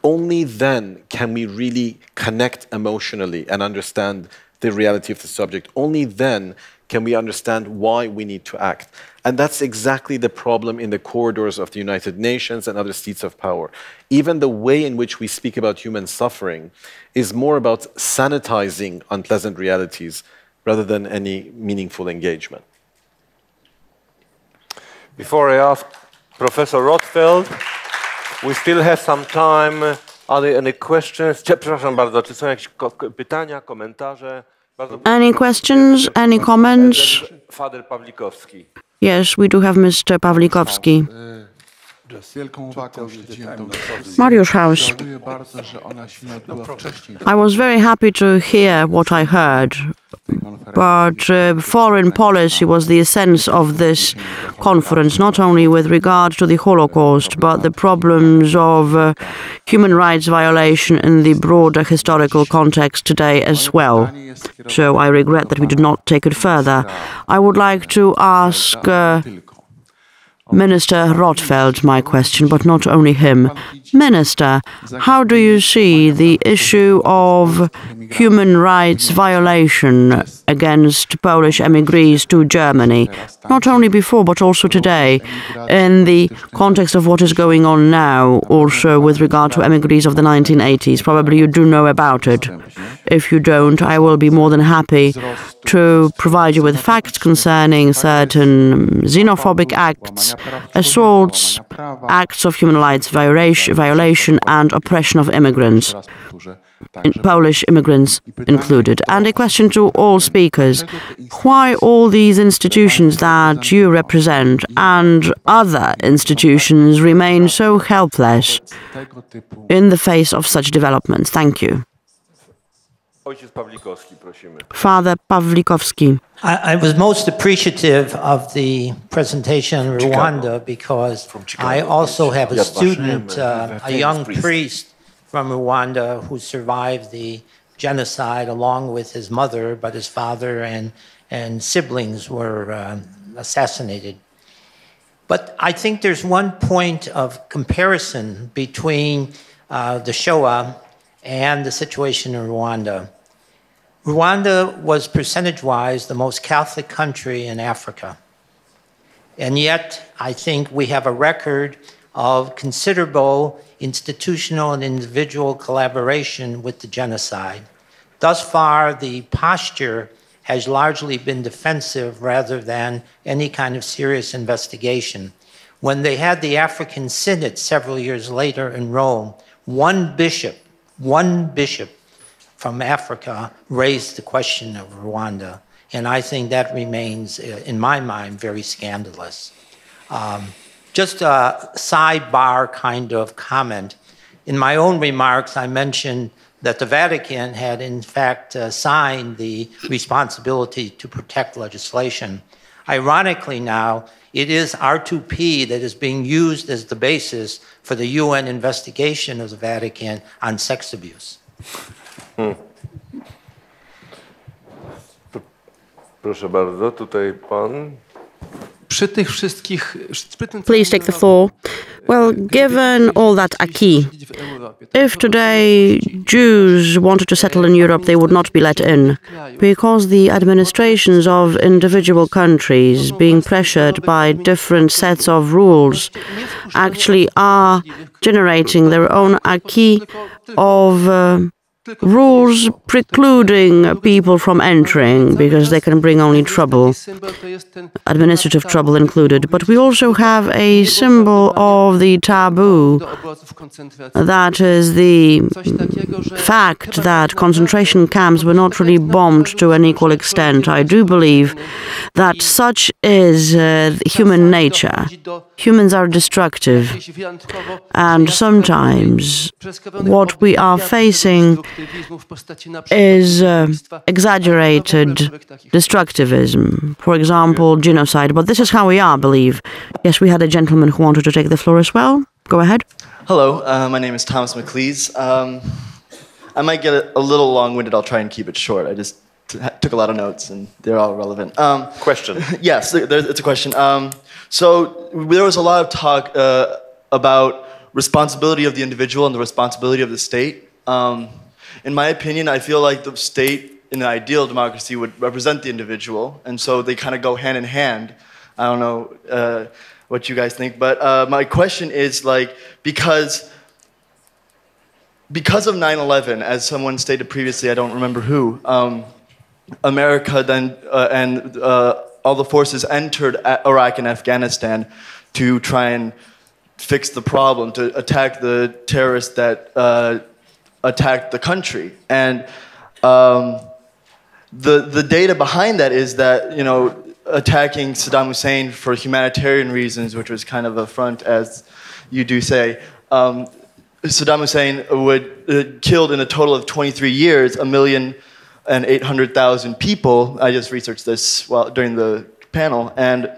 only then can we really connect emotionally and understand the reality of the subject. Only then can we understand why we need to act. And that's exactly the problem in the corridors of the United Nations and other seats of power. Even the way in which we speak about human suffering is more about sanitizing unpleasant realities rather than any meaningful engagement. Before I ask Professor Rotfeld, we still have some time. Are there any questions? Przepraszam bardzo, czy są jakieś pytania, komentarze? Any questions? Any comments? Father Pawlikowski. Yes, we do have Mr. Pawlikowski. Mariusz House. I was very happy to hear what I heard, but foreign policy was the essence of this conference, not only with regard to the Holocaust, but the problems of human rights violation in the broader historical context today as well. So I regret that we did not take it further. I would like to ask Minister Rotfeld my question, but not only him. Minister, how do you see the issue of human rights violation against Polish emigres to Germany, not only before but also today, in the context of what is going on now, also with regard to emigres of the 1980s? Probably you do know about it. If you don't, I will be more than happy to provide you with facts concerning certain xenophobic acts, assaults, acts of human rights violation and oppression of immigrants, Polish immigrants included. And a question to all speakers: why all these institutions that you represent and other institutions remain so helpless in the face of such developments? Thank you. Father Pawlikowski. I was most appreciative of the presentation in Rwanda because I also have a student, a young priest from Rwanda who survived the genocide along with his mother, but his father and siblings were assassinated. But I think there's one point of comparison between the Shoah and the situation in Rwanda. Rwanda was percentage-wise the most Catholic country in Africa. And yet, I think we have a record of considerable institutional and individual collaboration with the genocide. Thus far, the posture has largely been defensive rather than any kind of serious investigation. When they had the African Synod several years later in Rome, one bishop from Africa raised the question of Rwanda. And I think that remains, in my mind, very scandalous. Just a sidebar kind of comment. In my own remarks, I mentioned that the Vatican had, in fact, signed the responsibility to protect legislation. Ironically now, it is R2P that is being used as the basis for the UN investigation of the Vatican on sex abuse. Proszę bardzo, tutaj pan. Please take the floor. Well, given all that acquis, if today Jews wanted to settle in Europe, they would not be let in, because the administrations of individual countries, being pressured by different sets of rules, actually are generating their own acquis of rules precluding people from entering because they can bring only trouble, administrative trouble included. But we also have a symbol of the taboo, that is the fact that concentration camps were not really bombed to an equal extent. I do believe that such is human nature. Humans are destructive, and sometimes what we are facing is exaggerated destructivism, for example, genocide. But this is how we are, I believe. Yes, we had a gentleman who wanted to take the floor as well. Go ahead. Hello, my name is Thomas McLeese. I might get a little long-winded. I'll try and keep it short. I just took a lot of notes, and they're all relevant. Question. Yes, it's a question. So there was a lot of talk about responsibility of the individual and the responsibility of the state. In my opinion, I feel like the state in an ideal democracy would represent the individual, and so they kind of go hand in hand. I don't know what you guys think, but my question is, like, because of 9/11, as someone stated previously, I don't remember who, America then and all the forces entered Iraq and Afghanistan to try and fix the problem, to attack the terrorists that attacked the country. And the data behind that is that, you know, attacking Saddam Hussein for humanitarian reasons, which was kind of a front as, you do say, Saddam Hussein killed in a total of 23 years 1,800,000 people. I just researched this during the panel. And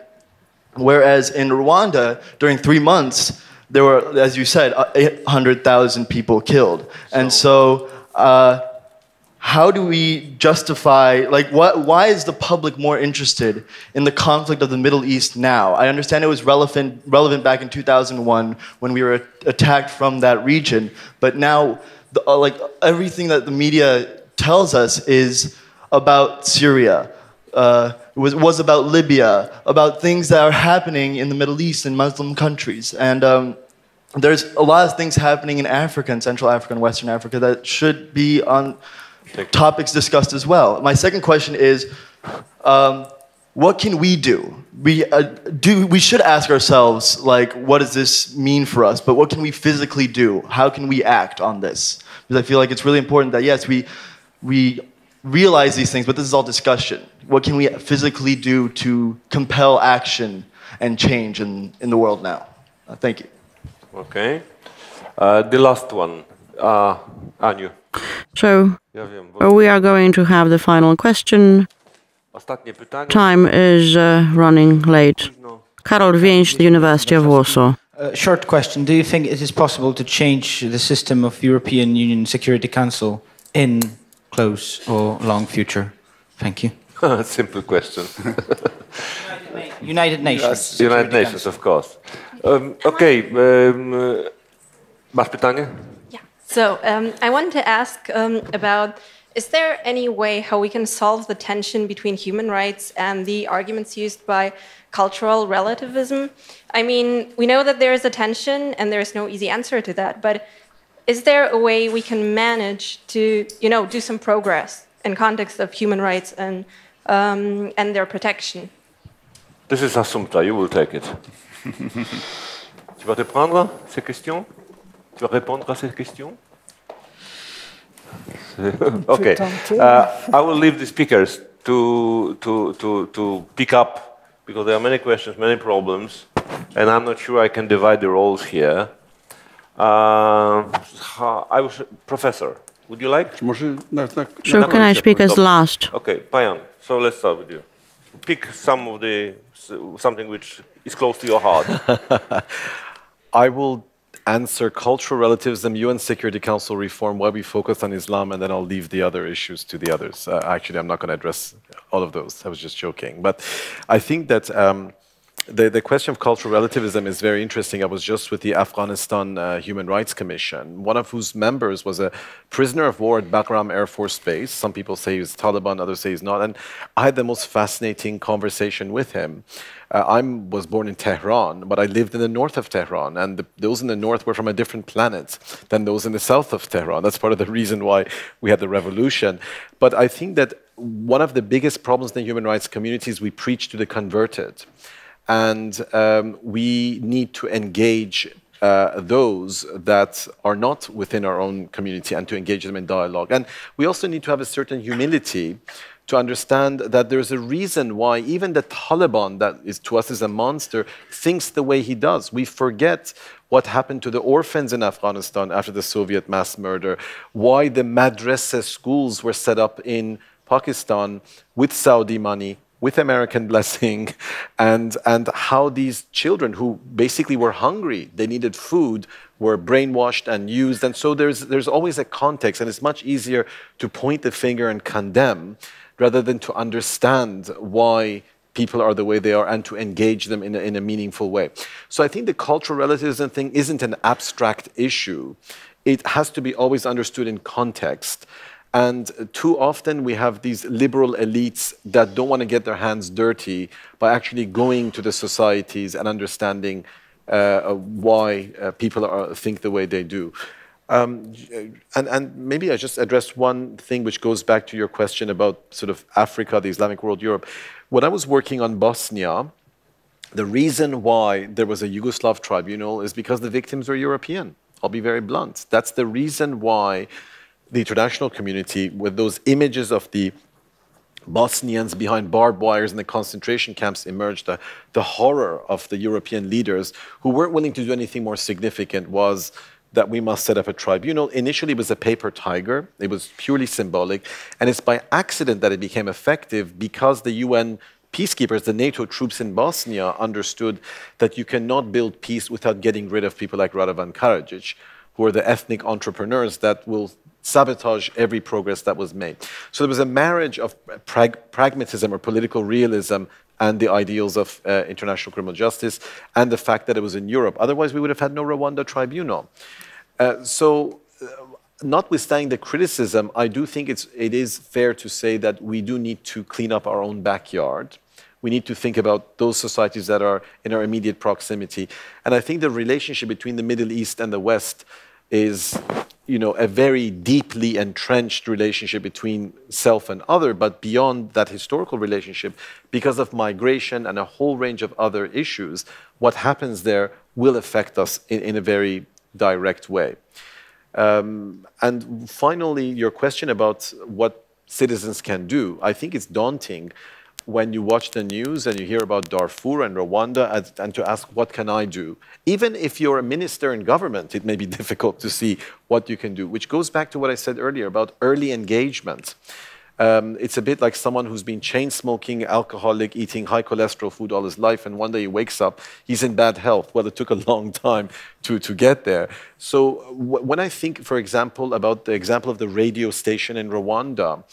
whereas in Rwanda, during 3 months, there were, as you said, 800,000 people killed. And so how do we justify, like, why is the public more interested in the conflict of the Middle East now? I understand it was relevant back in 2001 when we were attacked from that region, but now, like, everything that the media tells us is about Syria, was about Libya, about things that are happening in the Middle East and Muslim countries. And there's a lot of things happening in Africa, and Central Africa and Western Africa, that should be on topics discussed as well. My second question is, what can we do? We should ask ourselves, like, what does this mean for us? But what can we physically do? How can we act on this? Because I feel like it's really important that, yes, we realize these things, but this is all discussion. What can we physically do to compel action and change in the world now? Thank you. Okay. The last one, Aniu. So, we are going to have the final question. Time is running late. Karol Więź, the University of Warsaw. Short question. Do you think it is possible to change the system of European Union Security Council in close or long future? Thank you. Simple question. United Nations. United Nations, of course. Okay. Masz pytanie? Yeah. So I wanted to ask about, is there any way how we can solve the tension between human rights and the arguments used by cultural relativism? I mean, we know that there is a tension and there is no easy answer to that, but is there a way we can manage to, do some progress in context of human rights and their protection? This is Assumpta, you will take it. Tu vas répondre à ces questions? Tu vas répondre à ces questions? Okay. I will leave the speakers to pick up, because there are many questions, many problems, and I'm not sure I can divide the roles here. Professor, would you like? Sure, can I speak as last? Okay, Payam, so let's start with you. Pick something which is close to your heart. I will answer cultural relativism, UN Security Council reform, why we focus on Islam, and then I'll leave the other issues to the others. Actually, I'm not going to address all of those. I was just joking. But I think that the question of cultural relativism is very interesting. I was just with the Afghanistan Human Rights Commission, one of whose members was a prisoner of war at Bagram Air Force Base. Some people say he's Taliban, others say he's not. And I had the most fascinating conversation with him. I was born in Tehran, but I lived in the north of Tehran. And those in the north were from a different planet than those in the south of Tehran. That's part of the reason why we had the revolution. But I think that one of the biggest problems in the human rights community is we preach to the converted. And we need to engage those that are not within our own community and to engage them in dialogue. And we also need to have a certain humility to understand that there's a reason why even the Taliban, that is to us is a monster, thinks the way he does. We forget what happened to the orphans in Afghanistan after the Soviet mass murder, why the madrasa schools were set up in Pakistan with Saudi money, with American blessing, and how these children who basically were hungry, they needed food, were brainwashed and used. And so there's always a context, and it's much easier to point the finger and condemn rather than to understand why people are the way they are and to engage them in a meaningful way. So I think the cultural relativism thing isn't an abstract issue. It has to be always understood in context. And too often we have these liberal elites that don't want to get their hands dirty by actually going to the societies and understanding why people think the way they do. And maybe I just address one thing which goes back to your question about sort of Africa, the Islamic world, Europe. When I was working on Bosnia, the reason why there was a Yugoslav tribunal is because the victims were European. I'll be very blunt. That's the reason why the international community, with those images of the Bosnians behind barbed wires in the concentration camps emerged, the horror of the European leaders who weren't willing to do anything more significant was that we must set up a tribunal. Initially, it was a paper tiger. It was purely symbolic. And it's by accident that it became effective because the UN peacekeepers, the NATO troops in Bosnia, understood that you cannot build peace without getting rid of people like Radovan Karadzic, who are the ethnic entrepreneurs that will sabotage every progress that was made. So there was a marriage of pragmatism or political realism and the ideals of international criminal justice and the fact that it was in Europe. Otherwise, we would have had no Rwanda tribunal. Notwithstanding the criticism, I do think it is fair to say that we do need to clean up our own backyard. We need to think about those societies that are in our immediate proximity. And I think the relationship between the Middle East and the West is, a very deeply entrenched relationship between self and other, but beyond that historical relationship, because of migration and a whole range of other issues, what happens there will affect us in a very direct way. And finally, your question about what citizens can do, I think it's daunting when you watch the news and you hear about Darfur and Rwanda and to ask, what can I do? Even if you're a minister in government, it may be difficult to see what you can do, which goes back to what I said earlier about early engagement. It's a bit like someone who's been chain-smoking, alcoholic, eating high cholesterol food all his life, and one day he wakes up, he's in bad health. Well, it took a long time to get there. So when I think, for example, about the example of the radio station in Rwanda,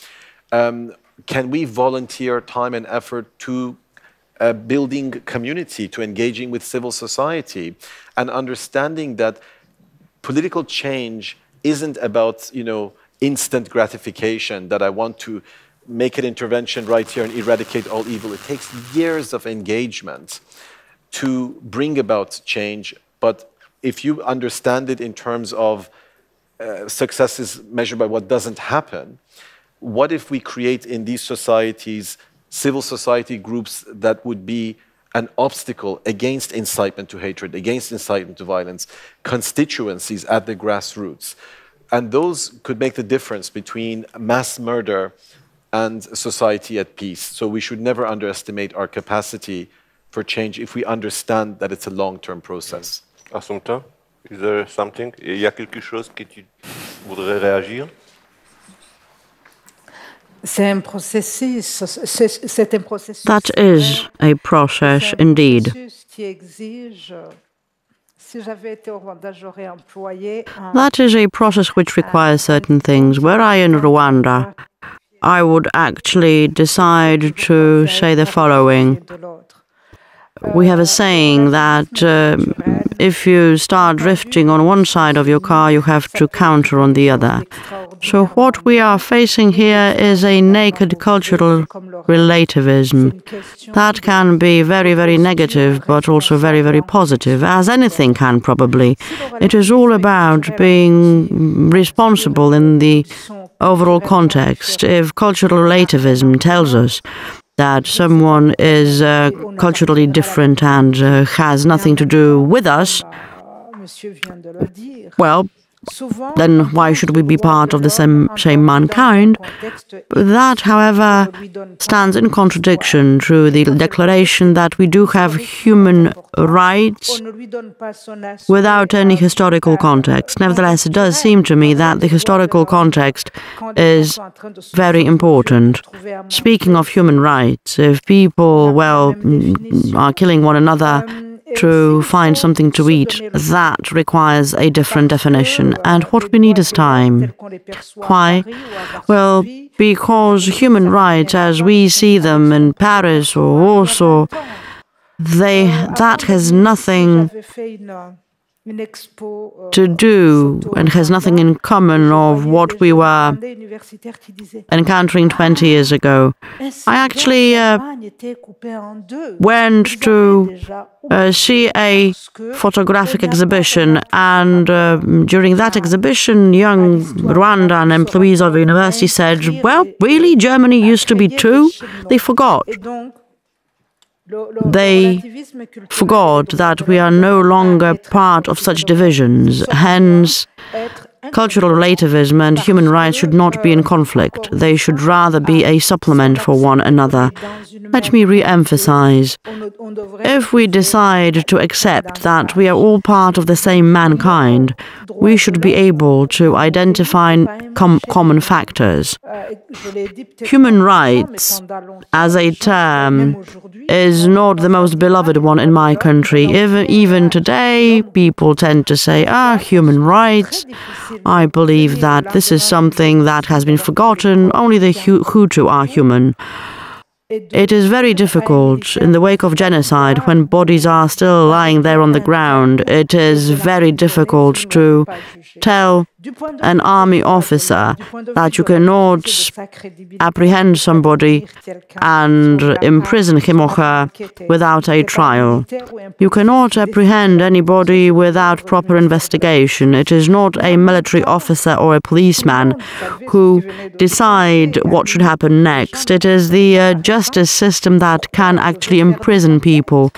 can we volunteer time and effort to building community, to engaging with civil society, and understanding that political change isn't about, instant gratification, that I want to make an intervention right here and eradicate all evil. It takes years of engagement to bring about change. But if you understand it in terms of successes measured by what doesn't happen, what if we create in these societies civil society groups that would be an obstacle against incitement to hatred, against incitement to violence, constituencies at the grassroots? And those could make the difference between mass murder and society at peace. So we should never underestimate our capacity for change if we understand that it's a long-term process. Assumpta, is there something? Il y a quelque chose que tu voudrais réagir? That is a process indeed. That is a process which requires certain things. Were I in Rwanda, I would actually decide to say the following. We have a saying that if you start drifting on one side of your car, you have to counter on the other. So what we are facing here is a naked cultural relativism. That can be very, very negative, but also very, very positive, as anything can probably. It is all about being responsible in the overall context. If cultural relativism tells us that someone is culturally different and has nothing to do with us, well, then why should we be part of the same mankind? That, however, stands in contradiction to the declaration that we do have human rights without any historical context. Nevertheless, it does seem to me that the historical context is very important. Speaking of human rights, if people, well, are killing one another to find something to eat, that requires a different definition. And what we need is time. Why? Well, because human rights, as we see them in Paris or Warsaw, that has nothing to do and has nothing in common of what we were encountering 20 years ago. I actually went to see a photographic exhibition, and during that exhibition, young Rwandan employees of the university said, well, really, Germany used to be two? They forgot. They forgot that we are no longer part of such divisions. Hence, Cultural relativism and human rights should not be in conflict. They should rather be a supplement for one another. Let me re-emphasize. If we decide to accept that we are all part of the same mankind, we should be able to identify common factors. Human rights, as a term, is not the most beloved one in my country. Even today, people tend to say, human rights. I believe that this is something that has been forgotten. Only the Hutu are human. It is very difficult in the wake of genocide, when bodies are still lying there on the ground. It is very difficult to tell an army officer that you cannot apprehend somebody and imprison him or her without a trial. You cannot apprehend anybody without proper investigation. It is not a military officer or a policeman who decide what should happen next. It is the justice system that can actually imprison people.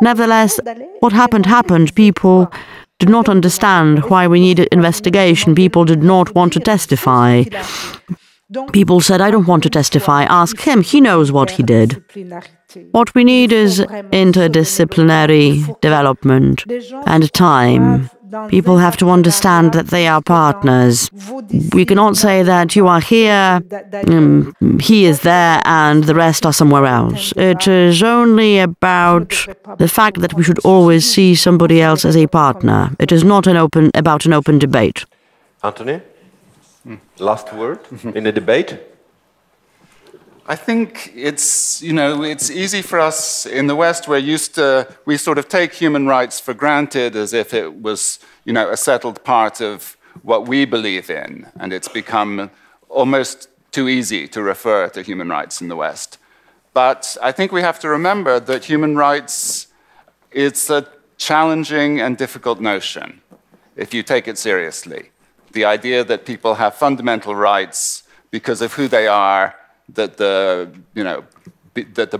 Nevertheless, what happened. People did not understand why we needed investigation. People did not want to testify. People said, I don't want to testify. Ask him. He knows what he did. What we need is interdisciplinary development and time. People have to understand that they are partners. We cannot say that you are here, he is there, and the rest are somewhere else. It is only about the fact that we should always see somebody else as a partner. It is not about an open debate. Anthony, last word in the debate? I think it's easy for us in the West. We sort of take human rights for granted as if it was, a settled part of what we believe in. And it's become almost too easy to refer to human rights in the West. But I think we have to remember that human rights, it's a challenging and difficult notion if you take it seriously. The idea that people have fundamental rights because of who they are, that the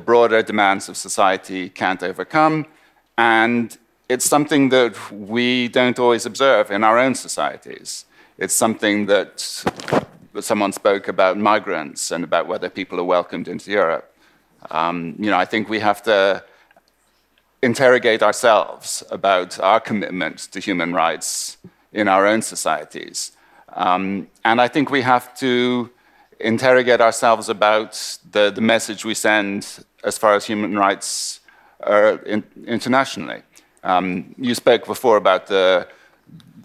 broader demands of society can't overcome, and it's something that we don't always observe in our own societies. It's something that someone spoke about migrants and about whether people are welcomed into Europe. I think we have to interrogate ourselves about our commitment to human rights in our own societies. And I think we have to interrogate ourselves about the message we send as far as human rights are internationally. You spoke before about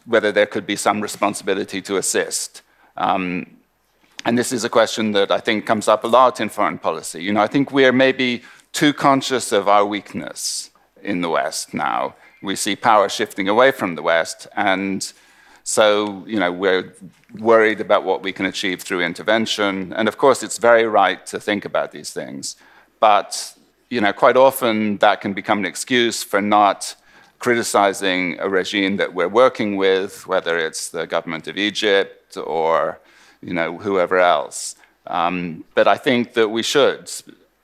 whether there could be some responsibility to assist. And this is a question that I think comes up a lot in foreign policy. I think we're maybe too conscious of our weakness in the West now. We see power shifting away from the West, and so, we're worried about what we can achieve through intervention. And of course, it's very right to think about these things. But, quite often that can become an excuse for not criticizing a regime that we're working with, whether it's the government of Egypt or, whoever else. But I think that we should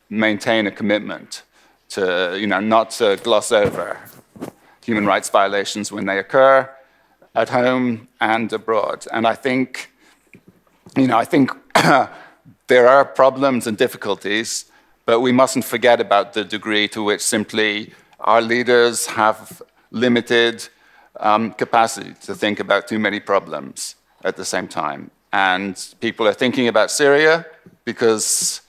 maintain a commitment to, not to gloss over human rights violations when they occur, at home and abroad. And I think, there are problems and difficulties, but we mustn't forget about the degree to which simply our leaders have limited capacity to think about too many problems at the same time. And people are thinking about Syria because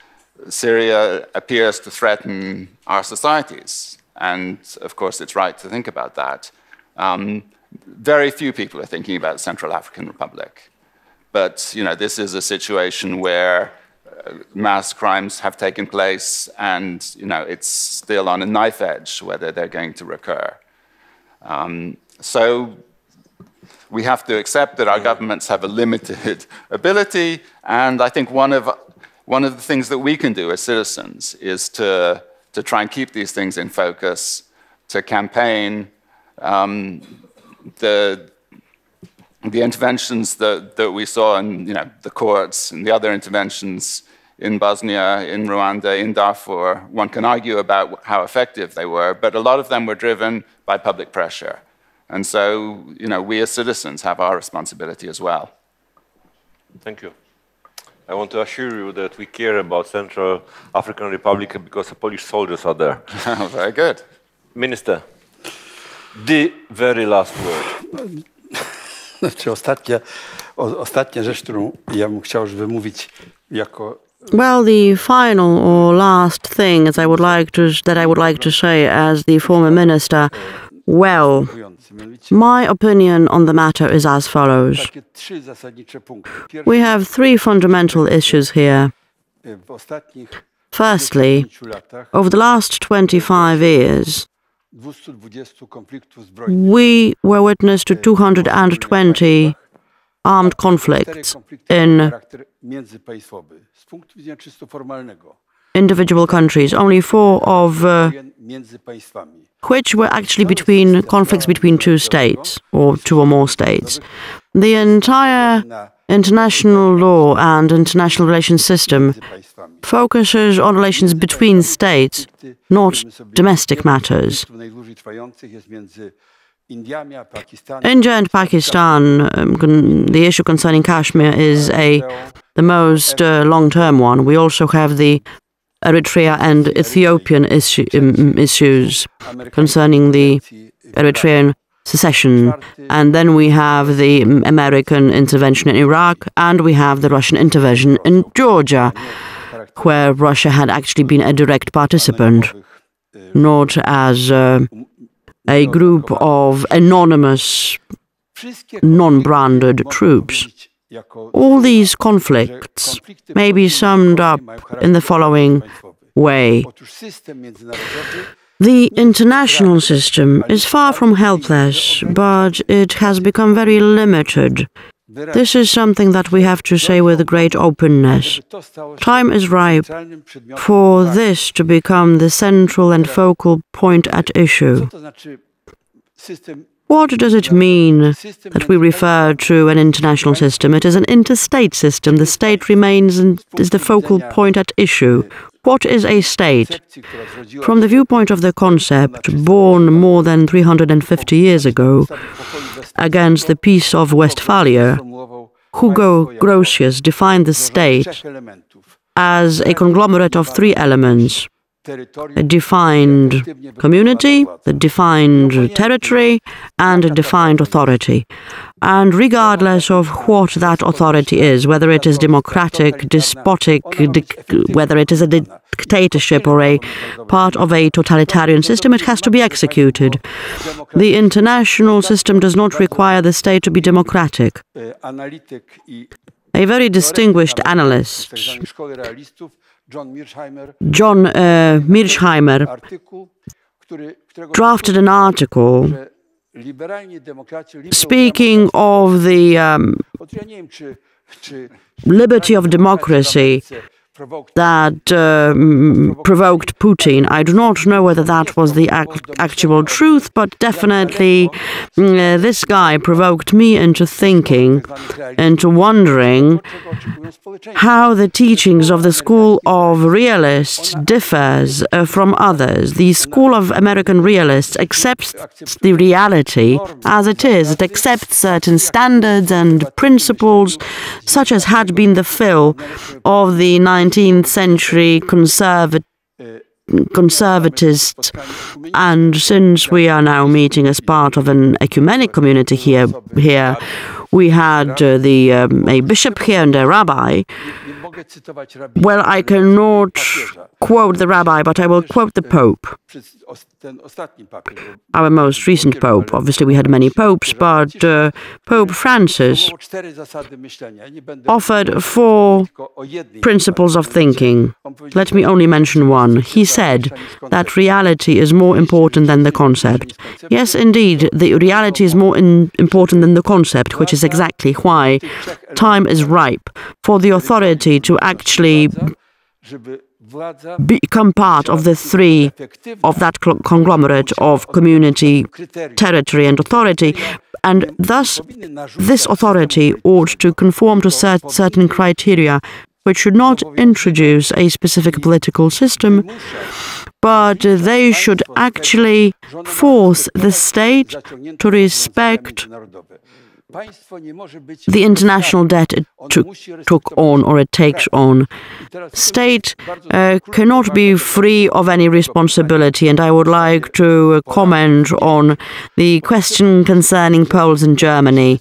Syria appears to threaten our societies. And of course, it's right to think about that. Very few people are thinking about the Central African Republic. But, this is a situation where mass crimes have taken place and, it's still on a knife edge whether they're going to recur. So we have to accept that our governments have a limited ability. And I think one of the things that we can do as citizens is to try and keep these things in focus, to campaign the interventions that we saw in the courts and the other interventions in Bosnia, in Rwanda, in Darfur. One can argue about how effective they were, but a lot of them were driven by public pressure. And so, you know, we as citizens have our responsibility as well. Thank you. I want to assure you that we care about Central African Republic because the Polish soldiers are there. Very good. Minister, the very last word. Znaczy ostatnia rzecz, którą ja bym chciał wymówić jako Well, the final or last thing that I would like to say as the former minister, well, my opinion on the matter is as follows. We have three fundamental issues here. Firstly, over the last 25 years, we were witness to 220 armed conflicts in individual countries, only 4 of which were actually conflicts between 2 states, or 2 or more states. The entire international law and international relations system focuses on relations between states, not domestic matters. India and Pakistan, the issue concerning Kashmir is the most long-term one. We also have the Eritrea and Ethiopian issues concerning the Eritrean secession. And then we have the American intervention in Iraq, and we have the Russian intervention in Georgia, where Russia had actually been a direct participant, not as a group of anonymous, non-branded troops. All these conflicts may be summed up in the following way. The international system is far from helpless, but it has become very limited. This is something that we have to say with great openness. Time is ripe for this to become the central and focal point at issue. What does it mean that we refer to an international system? It is an interstate system. The state remains and is the focal point at issue. What is a state? From the viewpoint of the concept, born more than 350 years ago, against the Peace of Westphalia, Hugo Grotius defined the state as a conglomerate of 3 elements: a defined community, a defined territory, and a defined authority. And regardless of what that authority is, whether it is democratic, despotic, whether it is a dictatorship or a part of a totalitarian system, it has to be executed. The international system does not require the state to be democratic. A very distinguished analyst, John Mearsheimer, drafted an article speaking of the liberty of democracy that provoked Putin. I do not know whether that was the actual truth, but definitely this guy provoked me into thinking, into wondering how the teachings of the school of realists differs from others. The school of American realists accepts the reality as it is. It accepts certain standards and principles, such as had been the fill of the 19th century conservatists, and since we are now meeting as part of an ecumenic community here we had a bishop here and a rabbi. Well, I cannot quote the rabbi, but I will quote the Pope, our most recent Pope. Obviously, we had many popes, but Pope Francis offered 4 principles of thinking. Let me only mention one. He said that reality is more important than the concept. Yes, indeed, the reality is more important than the concept, which is exactly why time is ripe for the authority to actually become part of the 3 of that conglomerate of community, territory and authority, and thus this authority ought to conform to certain criteria which should not introduce a specific political system, but they should actually force the state to respect the international debt it took on or it takes on. State cannot be free of any responsibility, and I would like to comment on the question concerning Poles in Germany.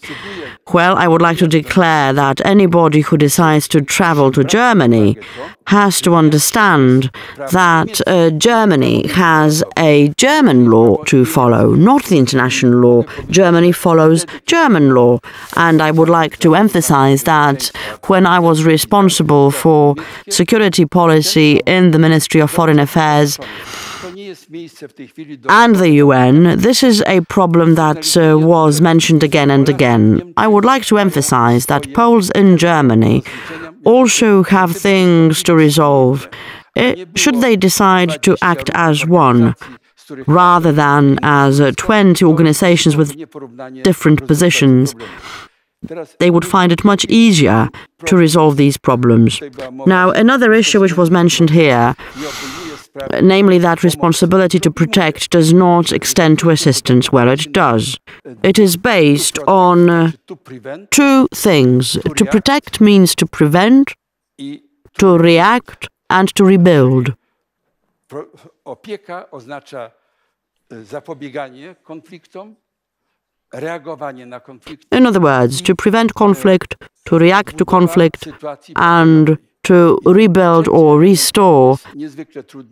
Well, I would like to declare that anybody who decides to travel to Germany has to understand that Germany has a German law to follow, not the international law. Germany follows German law. And I would like to emphasize that when I was responsible for security policy in the Ministry of Foreign Affairs and the UN, this is a problem that was mentioned again and again. I would like to emphasize that Poles in Germany also have things to resolve. Should they decide to act as one, rather than as 20 organizations with different positions, they would find it much easier to resolve these problems. Now, another issue which was mentioned here, namely that responsibility to protect does not extend to assistance. Well, it does. It is based on two things. To protect means to prevent, to react, and to rebuild. Opieka oznacza zapobieganie konfliktom, reagowanie na konflikty. In other words, to prevent conflict, to react to conflict, and to rebuild or restore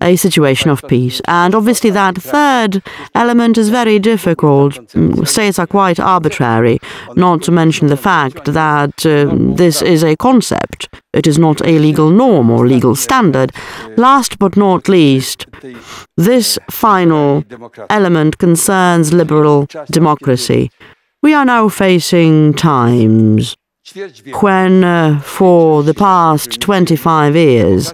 a situation of peace. And obviously that third element is very difficult. States are quite arbitrary, not to mention the fact that this is a concept. It is not a legal norm or legal standard. Last but not least, this final element concerns liberal democracy. We are now facing times when, for the past 25 years,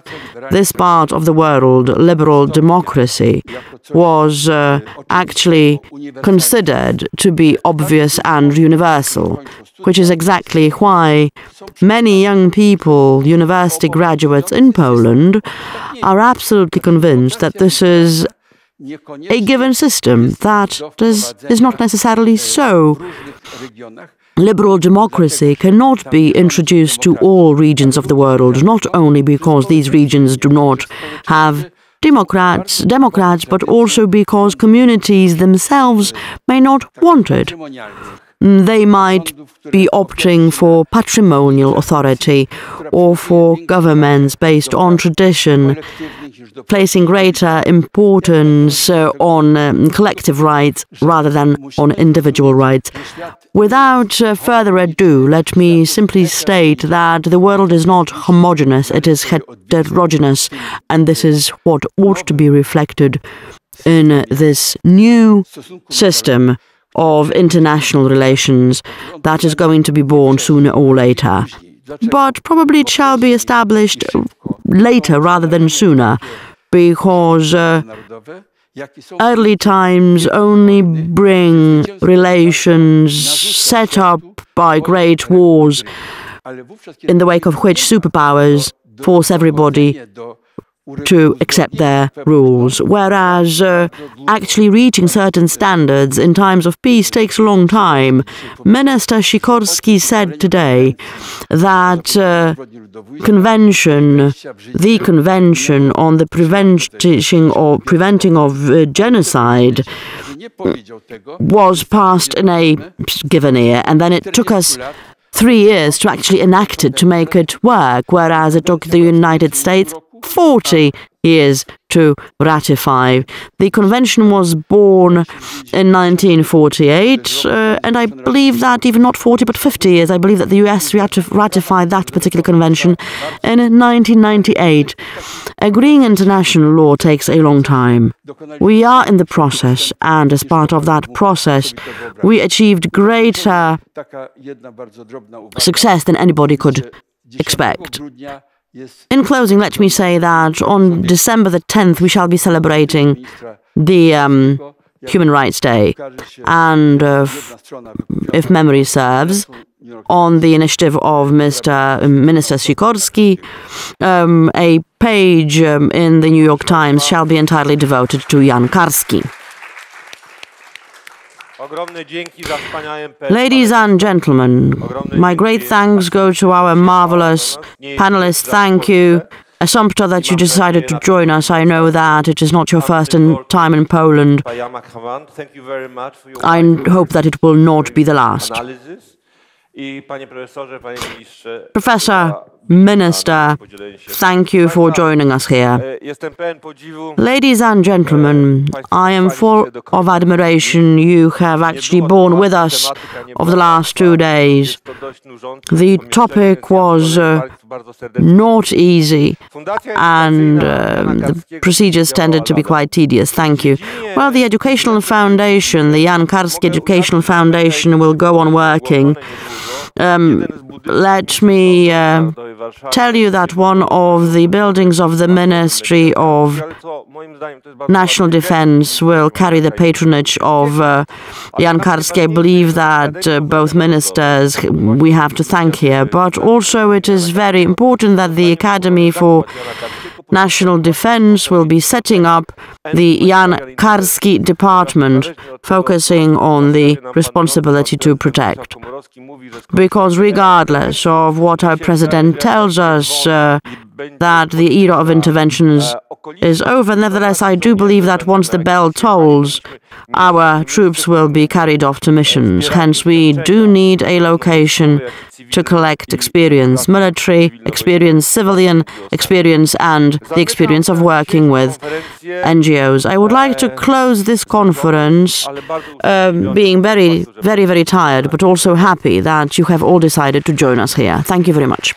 this part of the world, liberal democracy, was actually considered to be obvious and universal, which is exactly why many young people, university graduates in Poland, are absolutely convinced that this is a given system. That is not necessarily so. Liberal democracy cannot be introduced to all regions of the world, not only because these regions do not have democrats, but also because communities themselves may not want it. They might be opting for patrimonial authority or for governments based on tradition, placing greater importance on collective rights rather than on individual rights. Without further ado, let me simply state that the world is not homogeneous, it is heterogeneous, and this is what ought to be reflected in this new system of international relations that is going to be born sooner or later. But probably it shall be established later rather than sooner, because early times only bring relations set up by great wars, in the wake of which superpowers force everybody to accept their rules, whereas actually reaching certain standards in times of peace takes a long time. Minister Sikorski said today that the Convention on the Preventing of Genocide was passed in a given year, and then it took us 3 years to actually enact it, to make it work, whereas it took the United States 40 years to ratify. The convention was born in 1948, and I believe that even not 40 but 50 years. I believe that the US ratified that particular convention in 1998. Agreeing international law takes a long time. We are in the process, and as part of that process, we achieved greater success than anybody could expect. In closing, let me say that on December the 10th, we shall be celebrating the Human Rights Day. And if memory serves, on the initiative of Minister Sikorski, a page in the New York Times shall be entirely devoted to Jan Karski. Ladies and gentlemen, my great thanks go to our marvelous panelists. Thank you, Assumpta, that you decided to join us. I know that it is not your first time in Poland. I hope that it will not be the last. Professor, Minister, thank you for joining us here. Ladies and gentlemen, I am full of admiration. You have actually borne with us over the last 2 days. The topic was not easy, and the procedures tended to be quite tedious. Thank you. Well, the Educational Foundation, the Jan Karski Educational Foundation, will go on working. Let me tell you that one of the buildings of the Ministry of National Defense will carry the patronage of Jan Karski. I believe that both ministers we have to thank here, but also it is very important that the Academy for National Defense will be setting up the Jan Karski Department, focusing on the responsibility to protect. Because regardless of what our President tells us, that the era of interventions is over, nevertheless, I do believe that once the bell tolls, our troops will be carried off to missions. Hence, we do need a location to collect experience, military experience, civilian experience, and the experience of working with NGOs. I would like to close this conference being very, very, very tired, but also happy that you have all decided to join us here. Thank you very much.